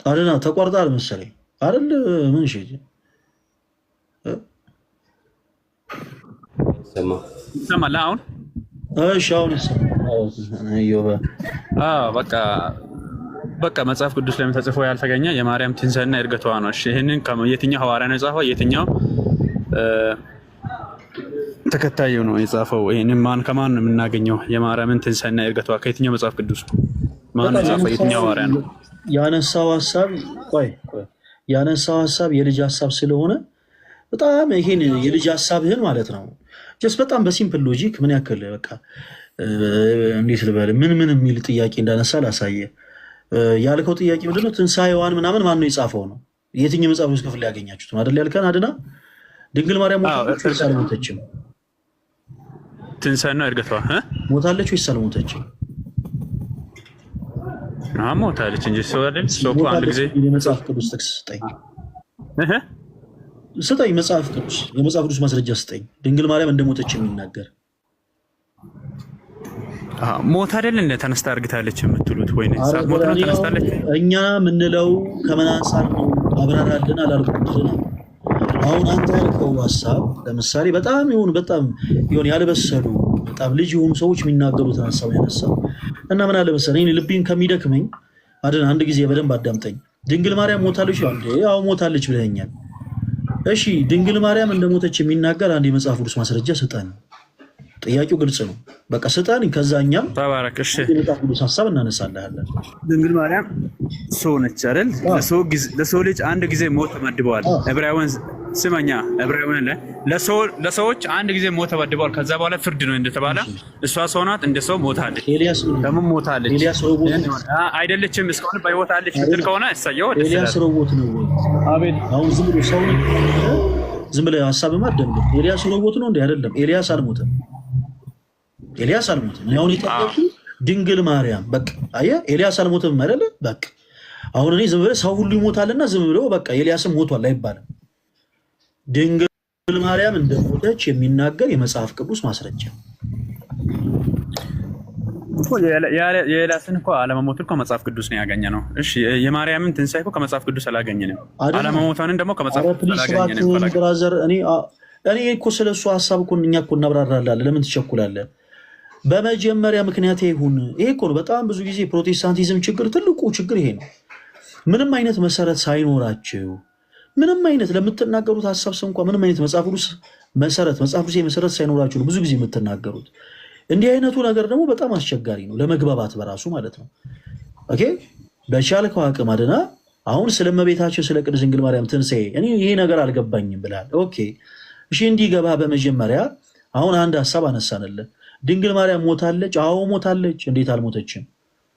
አረና ተቆርጧል መሰለኝ አይደል? ምን እሺ ሰማላ አሁን እሺ አሁን በቃ መጽሐፍ ቅዱስ ላይ ተጽፎ ያልተገኘ የማርያም ትንሣኤና እርገቷ ነው። እሺ ይሄንን የትኛው ሐዋርያ ነው የጻፈው? የትኛው ተከታዩ ነው የጻፈው? ይሄንን ከማን ነው የምናገኘው? የማርያምን ትንሣኤና እርገቷ ከየትኛው መጽሐፍ ቅዱስ ማን ነው የጻፈው? የትኛው ሐዋርያ ነው ያነሳው ሐሳብ? ያነሳው ሐሳብ የልጅ ሐሳብ ስለሆነ በጣም ይሄን የልጅ ሐሳብህን ማለት ነው ጀስት በጣም በሲምፕል ሎጂክ ምን ያክል በቃ እንዴት ልበል ምን የሚል ጥያቄ እንዳነሳ ላሳየ። ያልከው ጥያቄ ምንድነው? ትንሣኤዋን ምናምን ማን ነው የጻፈው ነው? የትኛው መጽሐፍ ውስጥ ክፍል ያገኛችሁት ነው አይደል ያልከን አድና? ድንግል ማርያም ሞታለች ወይስ አልሞተችም? ትንሣኤና እርገቷ ሞታለች ወይስ አልሞተችም? ሞታለች እንጂ ሰው አይደል? ሰው አንድ ጊዜ የመጽሐፍ ቅዱስ ጥቅስ ስጠኝ መጽሐፍ ቅዱስ የመጽሐፍ ቅዱስ ማስረጃ ስጠኝ። ድንግል ማርያም እንደሞተች የሚናገር ሞት አይደል እንደ ተነስታ እርግታለች የምትሉት ወይ ነው? ሞት ነው ተነስታለች። እኛ ምንለው ከምን አንፃር ነው? አብራራልን አላልኩም። አሁን አንተ ያልከው ሐሳብ ለምሳሌ በጣም ያልበሰሉ በጣም ልጅ የሆኑ ሰዎች የሚናገሩትን ሐሳብ ያነሳው እና ምን አለ መሰለኝ እኔ ልቤን ከሚደክመኝ አንድ ጊዜ በደንብ አዳምጠኝ። ድንግል ማርያም ሞታለች እንዴ? አዎ ሞታለች ብለኸኛል። እሺ ድንግል ማርያም እንደሞተች የሚናገር አንድ የመጽሐፍ ቅዱስ ማስረጃ ስጠን። ጥያቄው ግልጽ ነው። በቃ ስጠን። ከዛኛም ተባረክ። እሺ የመጽሐፍ ቅዱስ ሐሳብ እናነሳለን። ድንግል ማርያም ሰው ነች አይደል? ለሰው ልጅ አንድ ጊዜ ሞት ተመድበዋል። ዕብራውያን ስመኛ ዕብራውያን ለሰዎች አንድ ጊዜ ሞት ተመድበዋል። ከዛ በኋላ ፍርድ ነው እንደተባለ እሷ ሰው ናት፣ እንደ ሰው ሞታለች። ኤልያስ ደግሞ ሞታለች አይደለችም? እስካሁን በሕይወት አለች እንትን ከሆነ እሰየው። ኤልያስ ሮቦት ነው ወይ? አቤት። አሁን ዝም ብሎ ሰው ዝም ብለህ ሐሳብማ አደምጥ። ኤልያስ ሮቦት ነው እንዴ? አይደለም። ኤልያስ አልሞተም። ኤልያስ አልሞተም። አሁን የጠየቁ ድንግል ማርያም በቃ አየህ፣ ኤልያስ አልሞተም አይደለ? በቃ አሁን እኔ ዝም ብለህ ሰው ሁሉ ይሞታልና ዝም ብለው በቃ ኤልያስም ሞቷል አይባልም። ድንግል ማርያም እንደሞተች የሚናገር የመጽሐፍ ቅዱስ ማስረጃ የኤልያስን እኮ አለመሞት እኮ መጽሐፍ ቅዱስ ነው ያገኘ ነው። እሺ የማርያምን ትንሣኤ እኮ ከመጽሐፍ ቅዱስ አላገኘንም። አለመሞቷንን ደግሞ ከመጽሐፍ ቅዱስ አላገኘንም። ብራዘር እኔ እኮ ስለሱ ሐሳብ እኮ እኛ እኮ እናብራራለን። ለምን ትቸኩላለህ? በመጀመሪያ ምክንያት ይሁን ይሄ እኮ ነው። በጣም ብዙ ጊዜ ፕሮቴስታንቲዝም ችግር ትልቁ ችግር ይሄ ነው። ምንም አይነት መሰረት ሳይኖራቸው ምንም አይነት ለምትናገሩት ሐሳብ እንኳ ምንም አይነት መጽሐፍ ቅዱስ መሰረት ሳይኖራችሁ ነው ብዙ ጊዜ የምትናገሩት። እንዲህ አይነቱ ነገር ደግሞ በጣም አስቸጋሪ ነው ለመግባባት በራሱ ማለት ነው። ኦኬ በቻልከው አቅም አድና አሁን ስለ እመቤታችን ስለ ቅድስት ድንግል ማርያም ትንሣኤ እኔ ይሄ ነገር አልገባኝም ብላል። ኦኬ እሺ እንዲገባ በመጀመሪያ አሁን አንድ ሐሳብ አነሳንልን። ድንግል ማርያም ሞታለች? አዎ ሞታለች። እንዴት አልሞተችም?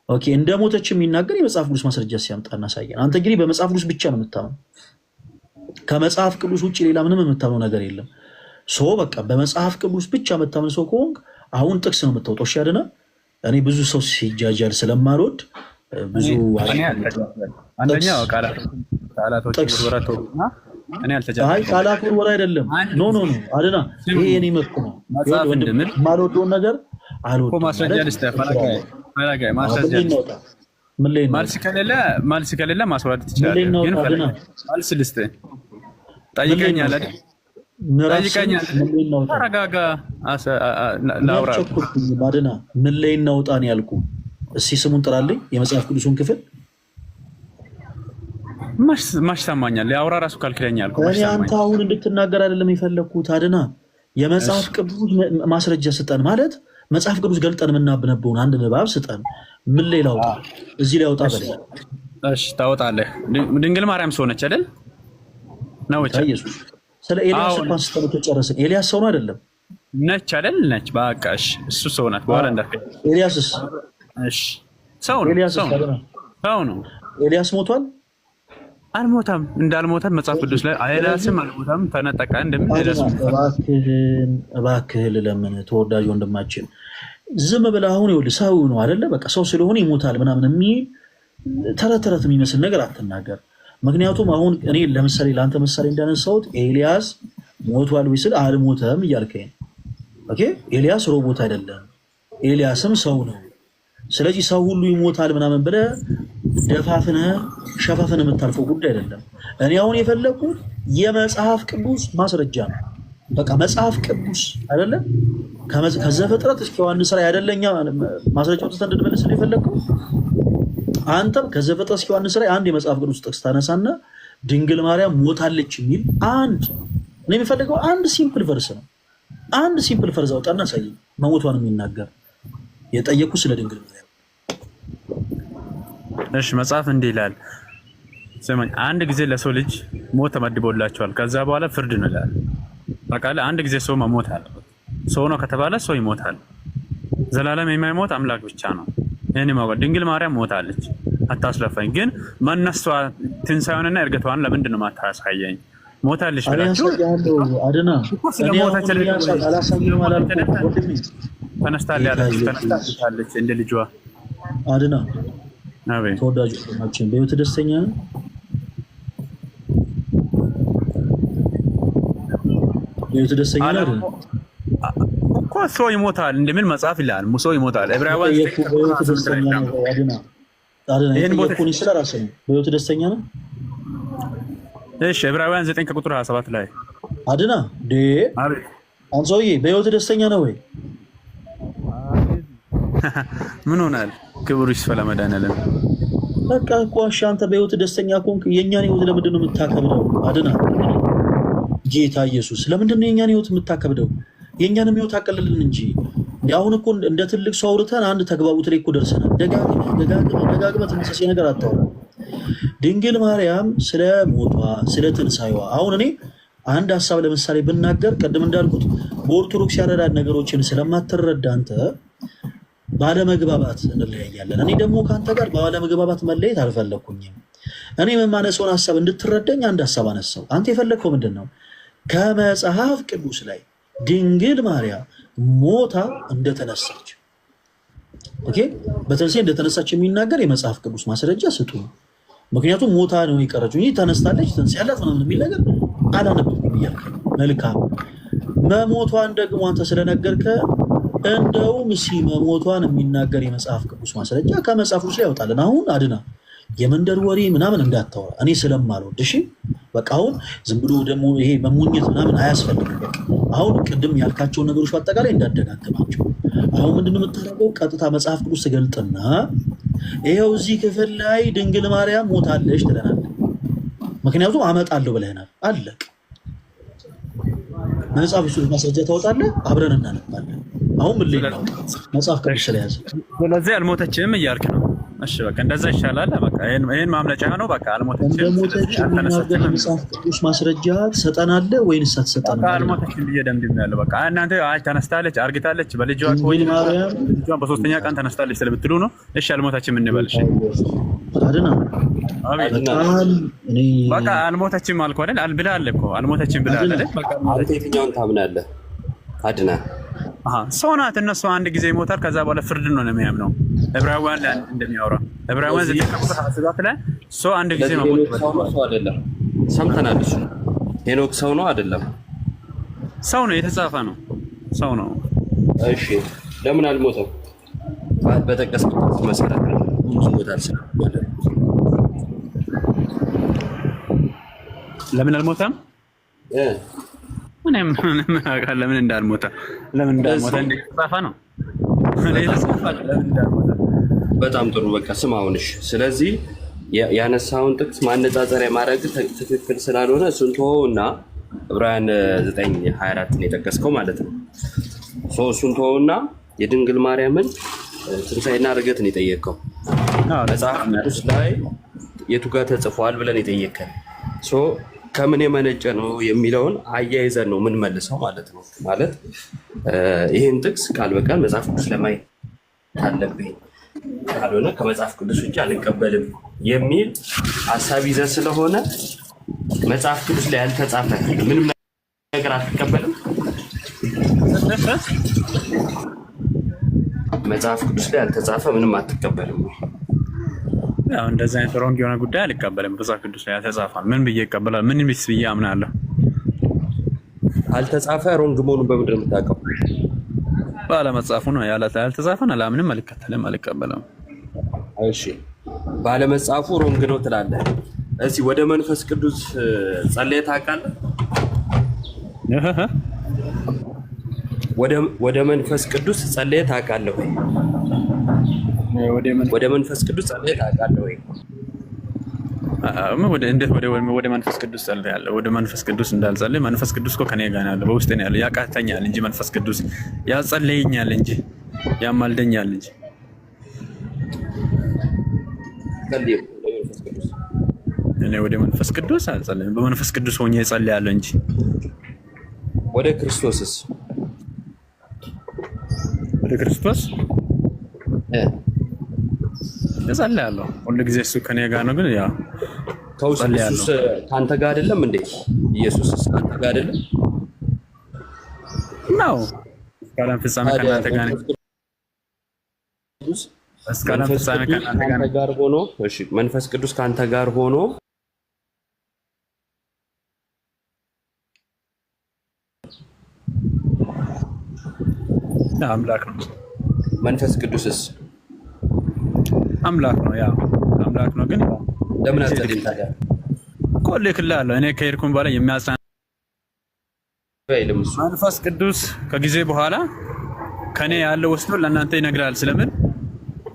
ኦኬ እንደ ሞተች የሚናገር የመጽሐፍ ቅዱስ ማስረጃ ሲያምጣ እናሳየን። አንተ እንግዲህ በመጽሐፍ ቅዱስ ብቻ ነው የምታምነው። ከመጽሐፍ ቅዱስ ውጭ ሌላ ምንም የምታምነው ነገር የለም። ሶ በቃ በመጽሐፍ ቅዱስ ብቻ የምታምን ሰው ከሆንክ አሁን ጥቅስ ነው የምታወጣው። እሺ አይደለ? እኔ ብዙ ሰው ሲጃጃል ስለማልወድ ብዙ አንደኛው ቃላቶች ወራቶና እኔ አልተጃጃልኩም። አይ ቃላት ወራ አይደለም። ኖ አይደና ይሄ የኔ መጥቶ ነው ማልወደውን ነገር አልወደውም። እኮ ማስረጃ ልስጥ ፈላጋይ ማስረጃ ምን ላይ ነው? ማልስ ከሌለ ማስዋድ ትችላለህ። ግን ማልስ ልስጥ ጠይቀኛል አይደል? ተረጋጋ። ላውራ ባድና ምን ላይ እናውጣ ነው ያልኩህ? እስኪ ስሙን ጥራልኝ የመጽሐፍ ቅዱሱን ክፍል ማሽ ታማኛል ያውራ ራሱ ካልክለኛል እኮ እኔ አንተ አሁን እንድትናገር አይደለም የፈለኩት አድና የመጽሐፍ ቅዱስ ማስረጃ ስጠን ማለት መጽሐፍ ቅዱስ ገልጠን የምናብነበውን አንድ ንባብ ስጠን ምን ላይ ላውጣ እዚህ ላይ አውጣ በለኝ እሺ ታወጣለህ ድንግል ማርያም ሰው ነች አይደል ነው ኢየሱስ ስለ ኤልያስ እንኳን ስተው ተጨረሰ ኤልያስ ሰው ነው አይደለም ነች አይደል ነች በቃ እሺ እሱ ሰው ናት በኋላ እንዳትከኝ ኤልያስስ እሺ ሰው ነው ኤልያስ ሰው ነው ኤልያስ ሞቷል አልሞታም እንዳልሞታም መጽሐፍ ቅዱስ ላይ ኤልያስም አልሞታም ተነጠቀ እንደምን ኤልያስ እባክህ ለምን ተወዳጅ ወንድማችን ዝም ብለህ አሁን ይኸውልህ ሰው ነው አይደለ በቃ ሰው ስለሆነ ይሞታል ምናምን የሚል ተረት የሚመስል ነገር አትናገር ምክንያቱም አሁን እኔ ለምሳሌ ለአንተ ምሳሌ እንዳነሳሁት ኤልያስ ሞቷል ወይስ አልሞተም እያልከኝ ኦኬ ኤልያስ ሮቦት አይደለም ኤልያስም ሰው ነው ስለዚህ ሰው ሁሉ ይሞታል ምናምን ብለህ ደፋፍነህ ሸፋፍነህ የምታልፈው ጉዳይ አይደለም እኔ አሁን የፈለኩት የመጽሐፍ ቅዱስ ማስረጃ ነው በቃ መጽሐፍ ቅዱስ አይደለም ከዘፍጥረት እስከ ዮሐንስ ራዕይ አይደለኛ ማስረጃው ተንደድበለስ ነው የፈለከው አንተም ከዘፍጥረት እስከ ዮሐንስ ራዕይ አንድ የመጽሐፍ ቅዱስ ጥቅስ ታነሳና ድንግል ማርያም ሞታለች የሚል አንድ እኔ የምፈልገው አንድ ሲምፕል ቨርስ ነው አንድ ሲምፕል ቨርስ አውጣና ሳይ መሞቷን የሚናገር የጠየቁ ስለ ድንግል ማርያም እሺ መጽሐፍ እንዲህ ይላል ሰማኝ አንድ ጊዜ ለሰው ልጅ ሞት ተመድቦላቸዋል ከዛ በኋላ ፍርድ ነው ይላል በቃ አንድ ጊዜ ሰው መሞት አለ ሰው ነው ከተባለ ሰው ይሞታል ዘላለም የማይሞት አምላክ ብቻ ነው እኔ ማውቀው ድንግል ማርያም ሞታለች አታስለፈኝ ግን መነሷ ትንሳኤውንና እርገቷን ለምንድን ነው ማታሳየኝ ሞታለች ብላችሁ አድና እኔ አላሳየም አላልኩም ተነስታለች እንደ ልጇ አድና አቤት ተወዳጁ ወንድማችን በህይወት ደስተኛ ነህ በህይወት ደስተኛ ነህ እኮ ሰው ይሞታል እንደምን መጽሐፍ ይላል ሰው ይሞታል ዕብራውያን በህይወት ደስተኛ ነህ አድና ይሄን ቦታ ኮኒ ስለራስ ነው በህይወት ደስተኛ ነህ እሺ ዕብራውያን 9 ከቁጥር 27 ላይ አድና አቤት አንሶዬ በህይወት ደስተኛ ነህ ወይ ምን ሆናል ክብሩ ይስፋ ለመድኃኒዓለም በቃ እኮ አንተ በህይወት ደስተኛ ኮንክ የኛን ህይወት ለምንድን ነው የምታከብደው አድና ጌታ ኢየሱስ ለምንድን ነው የኛን ህይወት የምታከብደው የኛንም ህይወት አቀልልን እንጂ አሁን እኮ እንደ ትልቅ ሰው አውርተን አንድ ተግባቡት ላይ እኮ ደርሰናል ደጋግመህ ተመሳሳይ ነገር አታውራ ድንግል ማርያም ስለ ሞቷ ስለ ትንሳኤዋ አሁን እኔ አንድ ሐሳብ ለምሳሌ ብናገር ቀደም እንዳልኩት በኦርቶዶክስ ያረዳድ ነገሮችን ስለማትረዳ አንተ ባለመግባባት እንለያያለን እኔ ደግሞ ካንተ ጋር ባለመግባባት መለየት አልፈለኩኝም እኔ የማነሳውን ሐሳብ እንድትረዳኝ አንድ ሐሳብ አነሳው አንተ የፈለከው ምንድነው ከመጽሐፍ ቅዱስ ላይ ድንግል ማርያም ሞታ እንደተነሳች ኦኬ በተንሳኤ እንደተነሳች የሚናገር የመጽሐፍ ቅዱስ ማስረጃ ስጡ ምክንያቱም ሞታ ነው የቀረችው እንጂ ተነስታለች ትንሳኤ ያላት ምንም የሚል ነገር አላነበብኩም ይያልከ መልካም መሞቷን ደግሞ አንተ ስለነገርከ እንደውም መሞቷን የሚናገር የመጽሐፍ ቅዱስ ማስረጃ ከመጽሐፍ ቅዱስ ላይ ያወጣልን አሁን አድና የመንደር ወሬ ምናምን እንዳታወራ እኔ ስለማልወድ እሺ በቃ አሁን ዝም ብሎ ደግሞ ይሄ መሞኘት ምናምን አያስፈልግም በቃ አሁን ቅድም ያልካቸው ነገሮች በአጠቃላይ እንዳደጋግማቸው አሁን ምንድነው የምታደርገው ቀጥታ መጽሐፍ ቅዱስ ትገልጥና ይሄው እዚህ ክፍል ላይ ድንግል ማርያም ሞታለች ትለናለህ ምክንያቱም አመጣለሁ ብለህናል አለቅ መጽሐፍ ቅዱስ ማስረጃ ታወጣለህ አብረን እናነባለን አሁን ምን ላይ ነው መጽሐፍ ቅዱስ ስለያዘ ስለዚህ አልሞተችም እያልክ ነው እሺ በቃ እንደዛ ይሻላል በቃ ይሄን ማምለጫ ነው በቃ አልሞተችም መጽሐፍ ቅዱስ ማስረጃ ትሰጠናለህ ወይንስ አትሰጠንም አልሞተችም ብዬ ደምድሜያለሁ በቃ እናንተ አይ ተነስታለች አርግታለች በልጇ ወይ ልጇን በሶስተኛ ቀን ተነስታለች ስለምትሉ ነው እሺ አልሞተችም እንበል እሺ አድና በቃ አልሞተችም አልኩ አይደል አልብላለህ እኮ አልሞተችም ብለሃል አይደል በቃ አንተ የትኛውን ታምናለህ አድና ሰው ናት እነሱ አንድ ጊዜ ይሞታል ከዛ በኋላ ፍርድ ነው የሚያምነው ዕብራውያን ላይ እንደሚያወራ ዕብራውያን 9:27 ላይ ሰው አንድ ጊዜ መሞት ሰው አይደለም ሰምተናል እሱ ሄኖክ ሰው ነው አይደለም ሰው ነው የተጻፈ ነው ሰው ነው እሺ ለምን አልሞተም በተቀሰቀሰ መሰረት ሞታል ስለማለት ለምን አልሞተም ምንም አቃለ ለምን እንዳልሞተ እንደተጻፈ ነው በጣም ጥሩ በቃ ስማውንሽ ስለዚህ ያነሳውን ጥቅስ ማነጻጸሪያ ማድረግ ትክክል ስላልሆነ እሱን ተወውና ዕብራውያን 9:24 የጠቀስከው ማለት ነው። እሱን ተወውና የድንግል ማርያምን ትንሣኤና ዕርገት ነው የጠየቀው። መጽሐፍ ቅዱስ ላይ የቱ ጋር ተጽፏል ብለን የጠየቀን ከምን የመነጨ ነው የሚለውን አያይዘን ነው የምንመልሰው ማለት ነው። ማለት ይህን ጥቅስ ቃል በቃል መጽሐፍ ቅዱስ ለማየት አለብኝ፣ ካልሆነ ከመጽሐፍ ቅዱስ ውጭ አልቀበልም የሚል ሀሳብ ይዘህ ስለሆነ መጽሐፍ ቅዱስ ላይ ያልተጻፈ ምንም ነገር አትቀበልም። መጽሐፍ ቅዱስ ላይ ያልተጻፈ ምንም አትቀበልም። ያው እንደዛ አይነት ሮንግ የሆነ ጉዳይ አልቀበልም። መጽሐፍ ቅዱስ ላይ ያልተጻፈ ምን ብዬ እቀበላለሁ? ምን ቢስ ብዬ አምናለሁ? አልተጻፈ ሮንግ መሆኑን በምንድን ነው የምታውቀው? ባለመጻፉ ነው። ያልተጻፈን አላምንም፣ አልከተልም፣ አልቀበልም። እሺ ባለመጻፉ ሮንግ ነው ትላለህ። እስኪ ወደ መንፈስ ቅዱስ ጸልየህ ታውቃለህ? ወደ መንፈስ ቅዱስ ጸልየህ ታውቃለህ ወይ? ወደ መንፈስ ቅዱስ ጸልየህ ታውቃለህ ወይ? እንዴት ወደ መንፈስ ቅዱስ ጸልያለሁ? ወደ መንፈስ ቅዱስ እንዳልጸልይ መንፈስ ቅዱስ እኮ ከኔ ጋር ያለው በውስጤ ነው ያለው። ያቃተኛል እንጂ መንፈስ ቅዱስ ያጸልየኛል እንጂ ያማልደኛል እንጂ እኔ ወደ መንፈስ ቅዱስ አልጸልይም። በመንፈስ ቅዱስ ሆኜ እጸልያለሁ እንጂ። ወደ ክርስቶስስ? ወደ ክርስቶስ እጸልያለሁ ሁሉ ጊዜ። እሱ ከኔ ጋር ነው። ግን ያው ኢየሱስ ካንተ ጋር አይደለም እንዴ? ኢየሱስስ ካንተ ጋር አይደለም ነው? እስካለም ፍጻሜ ከናንተ ጋር ነው። እስካለም ፍጻሜ ከናንተ ጋር ሆኖ፣ እሺ መንፈስ ቅዱስ ካንተ ጋር ሆኖ አምላክ ነው። መንፈስ ቅዱስስ አምላክ ነው። ያው አምላክ ነው። ግን ለምን አትጸልይም ታዲያ? እኮ ልክልሃለሁ። እኔ ከሄድኩም በኋላ የሚያጽናና መንፈስ ቅዱስ ከጊዜ በኋላ ከኔ ያለው ወስዶ ለእናንተ ይነግራል። ስለምን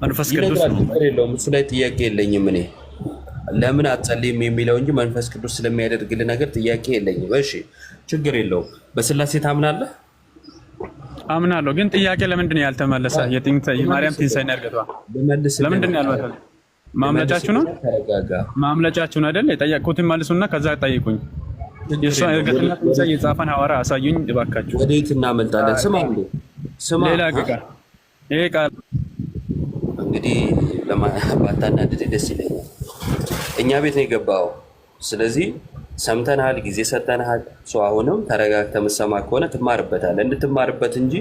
መንፈስ ቅዱስ ነው። የለውም እሱ ላይ ጥያቄ የለኝም። እኔ ለምን አትጸልይም የሚለው እንጂ መንፈስ ቅዱስ ስለሚያደርግልህ ነገር ጥያቄ የለኝም። እሺ ችግር የለውም። በስላሴ ታምናለህ? አምናለሁ። ግን ጥያቄ ለምንድን ነው ያልተመለሰ? የማርያም ትንሣኤና ዕርገቷ ለምንድን ነው ያልመለሰ? ማምለጫችሁ ነው፣ ማምለጫችሁ ነው አይደል? የጠየቁትን መልሱና ከዛ ጠይቁኝ። የእሷ ዕርገትና ትንሣኤ የጻፈን ሐዋርያ አሳዩኝ እባካችሁ። ወዴት እናመልጣለን? ስማ ሌላ ቃል ይሄ ቃል እንግዲህ ባታናድድ ደስ ይለኛል። እኛ ቤት ነው የገባው። ስለዚህ ሰምተናል፣ ጊዜ ሰጠናል። አሁንም ተረጋግተህ የምትሰማ ከሆነ ትማርበታለህ፣ እንድትማርበት እንጂ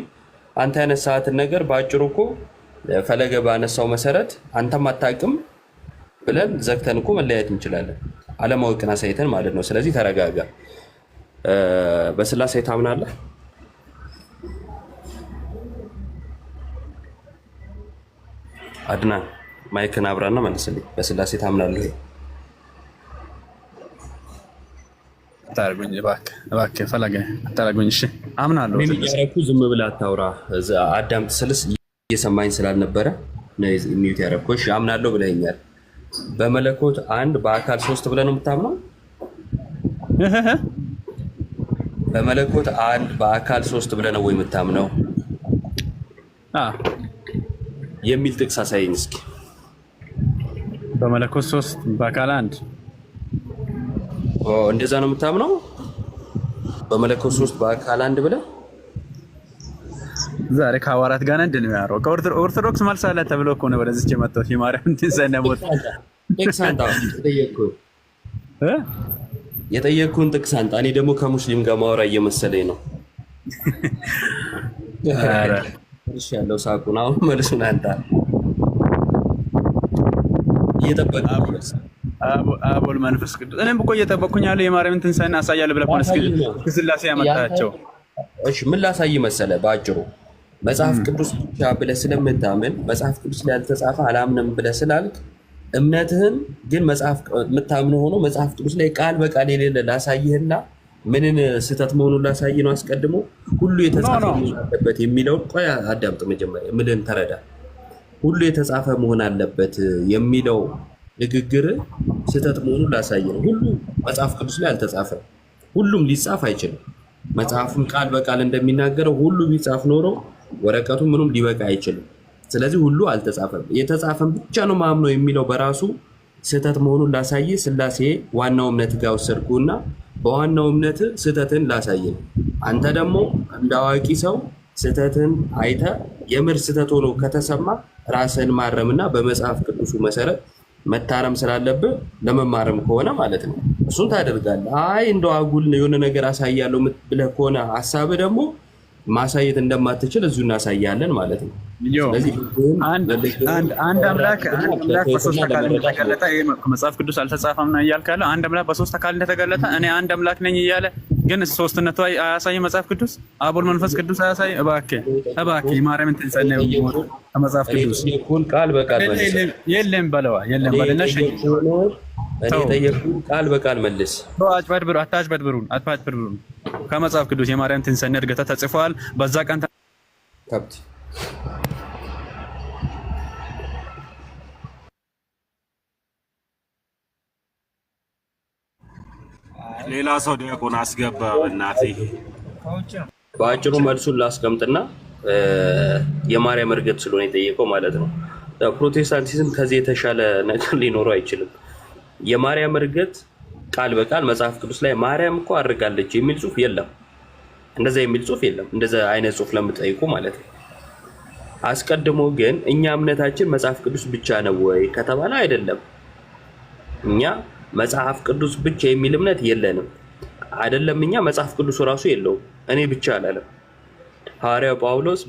አንተ ያነሳሃትን ነገር በአጭሩ እኮ ፈለገ ባነሳው መሰረት አንተም አታውቅም ብለን ዘግተን እኮ መለያየት እንችላለን፣ አለማወቅን አሳይተን ማለት ነው። ስለዚህ ተረጋጋ። በስላሴ ታምናለህ? አድናን ማይክን አብራና መልስልኝ። በስላሴ ታምናለህ? አታርጉኝ እባክህ ፈለገ አታርጉኝ። እሺ አምናለሁ። ያረኩ ዝም ብለህ አታውራ። አዳምጥ ስልስ እየሰማኝ ስላልነበረ ሚዩት ያረኩ። እሺ አምናለሁ ብለኸኛል። በመለኮት አንድ በአካል ሶስት ብለህ ነው የምታምነው? በመለኮት አንድ በአካል ሶስት ብለህ ነው ወይ የምታምነው? የሚል ጥቅስ አሳየኝ እስኪ። በመለኮት ሶስት በአካል አንድ እንደዛ ነው የምታምነው? በመለኮት ሶስት በአካል አንድ ብለህ ዛሬ ከሐዋርያት ጋር እንድን ነው ያለው። ከኦርቶዶክስ መልስ አለ ተብሎ እኮ ነው ወደዚህ የመጣሁት። የማርያም ትንሣኤና ሞት ጥቅስ አንተ የጠየቅኩህን ጥቅስ አንተ። እኔ ደግሞ ከሙስሊም ጋር ማውራ እየመሰለኝ ነው። እሺ ያለው ሳቁን አሁን መልሱን አንተ እየጠበቅህ አቦል መንፈስ ቅዱስ እኔም እኮ እየጠበቅኩኝ ያለው የማርያምን ትንሣኤን አሳያለሁ ብለህ እኮ ስላሴ ያመጣቸው። እሺ ምን ላሳይ መሰለህ? በአጭሩ መጽሐፍ ቅዱስ ብቻ ብለህ ስለምታምን መጽሐፍ ቅዱስ ላይ ያልተጻፈ አላምንም ብለህ ስላልክ እምነትህን ግን መጽሐፍ የምታምነው ሆኖ መጽሐፍ ቅዱስ ላይ ቃል በቃል የሌለ ላሳይህና ምንን ስህተት መሆኑን ላሳይ ነው። አስቀድሞ ሁሉ የተጻፈ መሆን አለበት የሚለውን ቆይ አዳምጥ። መጀመሪያ ምንን ተረዳ። ሁሉ የተጻፈ መሆን አለበት የሚለው ንግግር ስህተት መሆኑን ላሳይ ነው። ሁሉ መጽሐፍ ቅዱስ ላይ አልተጻፈም። ሁሉም ሊጻፍ አይችልም። መጽሐፉን ቃል በቃል እንደሚናገረው ሁሉ ቢጻፍ ኖሮ ወረቀቱ ምንም ሊበቃ አይችልም። ስለዚህ ሁሉ አልተጻፈም። የተጻፈም ብቻ ነው ማምነው የሚለው በራሱ ስህተት መሆኑን ላሳይ ስላሴ ዋናው እምነት ጋር ወሰድኩና በዋናው እምነት ስህተትን ላሳይ ነው። አንተ ደግሞ እንደ አዋቂ ሰው ስህተትን አይተ የምር ስህተት ሆኖ ከተሰማ ራስን ማረምና በመጽሐፍ ቅዱሱ መሰረት መታረም ስላለብህ ለመማረም ከሆነ ማለት ነው እሱን ታደርጋለህ። አይ እንደው አጉል የሆነ ነገር አሳያለሁ ብለህ ከሆነ ሀሳብህ ደግሞ ማሳየት እንደማትችል እዚሁ እናሳያለን ማለት ነው። ስለዚህ አንድ አምላክ በሶስት አካል እንደተገለጠ መጽሐፍ ቅዱስ አልተጻፈም ነው እያልካለሁ። አንድ አምላክ በሶስት አካል እንደተገለጠ እኔ አንድ አምላክ ነኝ እያለ ግን ሶስትነቱ አያሳይም መጽሐፍ ቅዱስ። አብ ወልድ መንፈስ ቅዱስ አያሳይም። እባክህ ማርያምን ትንጸልይ መጽሐፍ ቅዱስ ቃል በቃል የለም በለዋ የለም በለና እኔ ጠየቁን ቃል በቃል መልስ። አታጭበርብሩን። ከመጽሐፍ ቅዱስ የማርያም ትንሣኤ እርገቷ ተጽፏል። በዛ ቀን ከብት ሌላ ሰው ዲያቆን አስገባ በእናትህ። በአጭሩ መልሱን ላስቀምጥና የማርያም እርገት ስለሆነ የጠየቀው ማለት ነው። ፕሮቴስታንቲዝም ከዚህ የተሻለ ነገር ሊኖረው አይችልም። የማርያም እርገት ቃል በቃል መጽሐፍ ቅዱስ ላይ ማርያም እኮ አድርጋለች የሚል ጽሑፍ የለም። እንደዛ የሚል ጽሑፍ የለም። እንደዛ አይነት ጽሑፍ ለምጠይቁ ማለት ነው። አስቀድሞ ግን እኛ እምነታችን መጽሐፍ ቅዱስ ብቻ ነው ወይ ከተባለ አይደለም። እኛ መጽሐፍ ቅዱስ ብቻ የሚል እምነት የለንም። አይደለም እኛ መጽሐፍ ቅዱስ ራሱ የለውም። እኔ ብቻ አላለም ሐዋርያው ጳውሎስ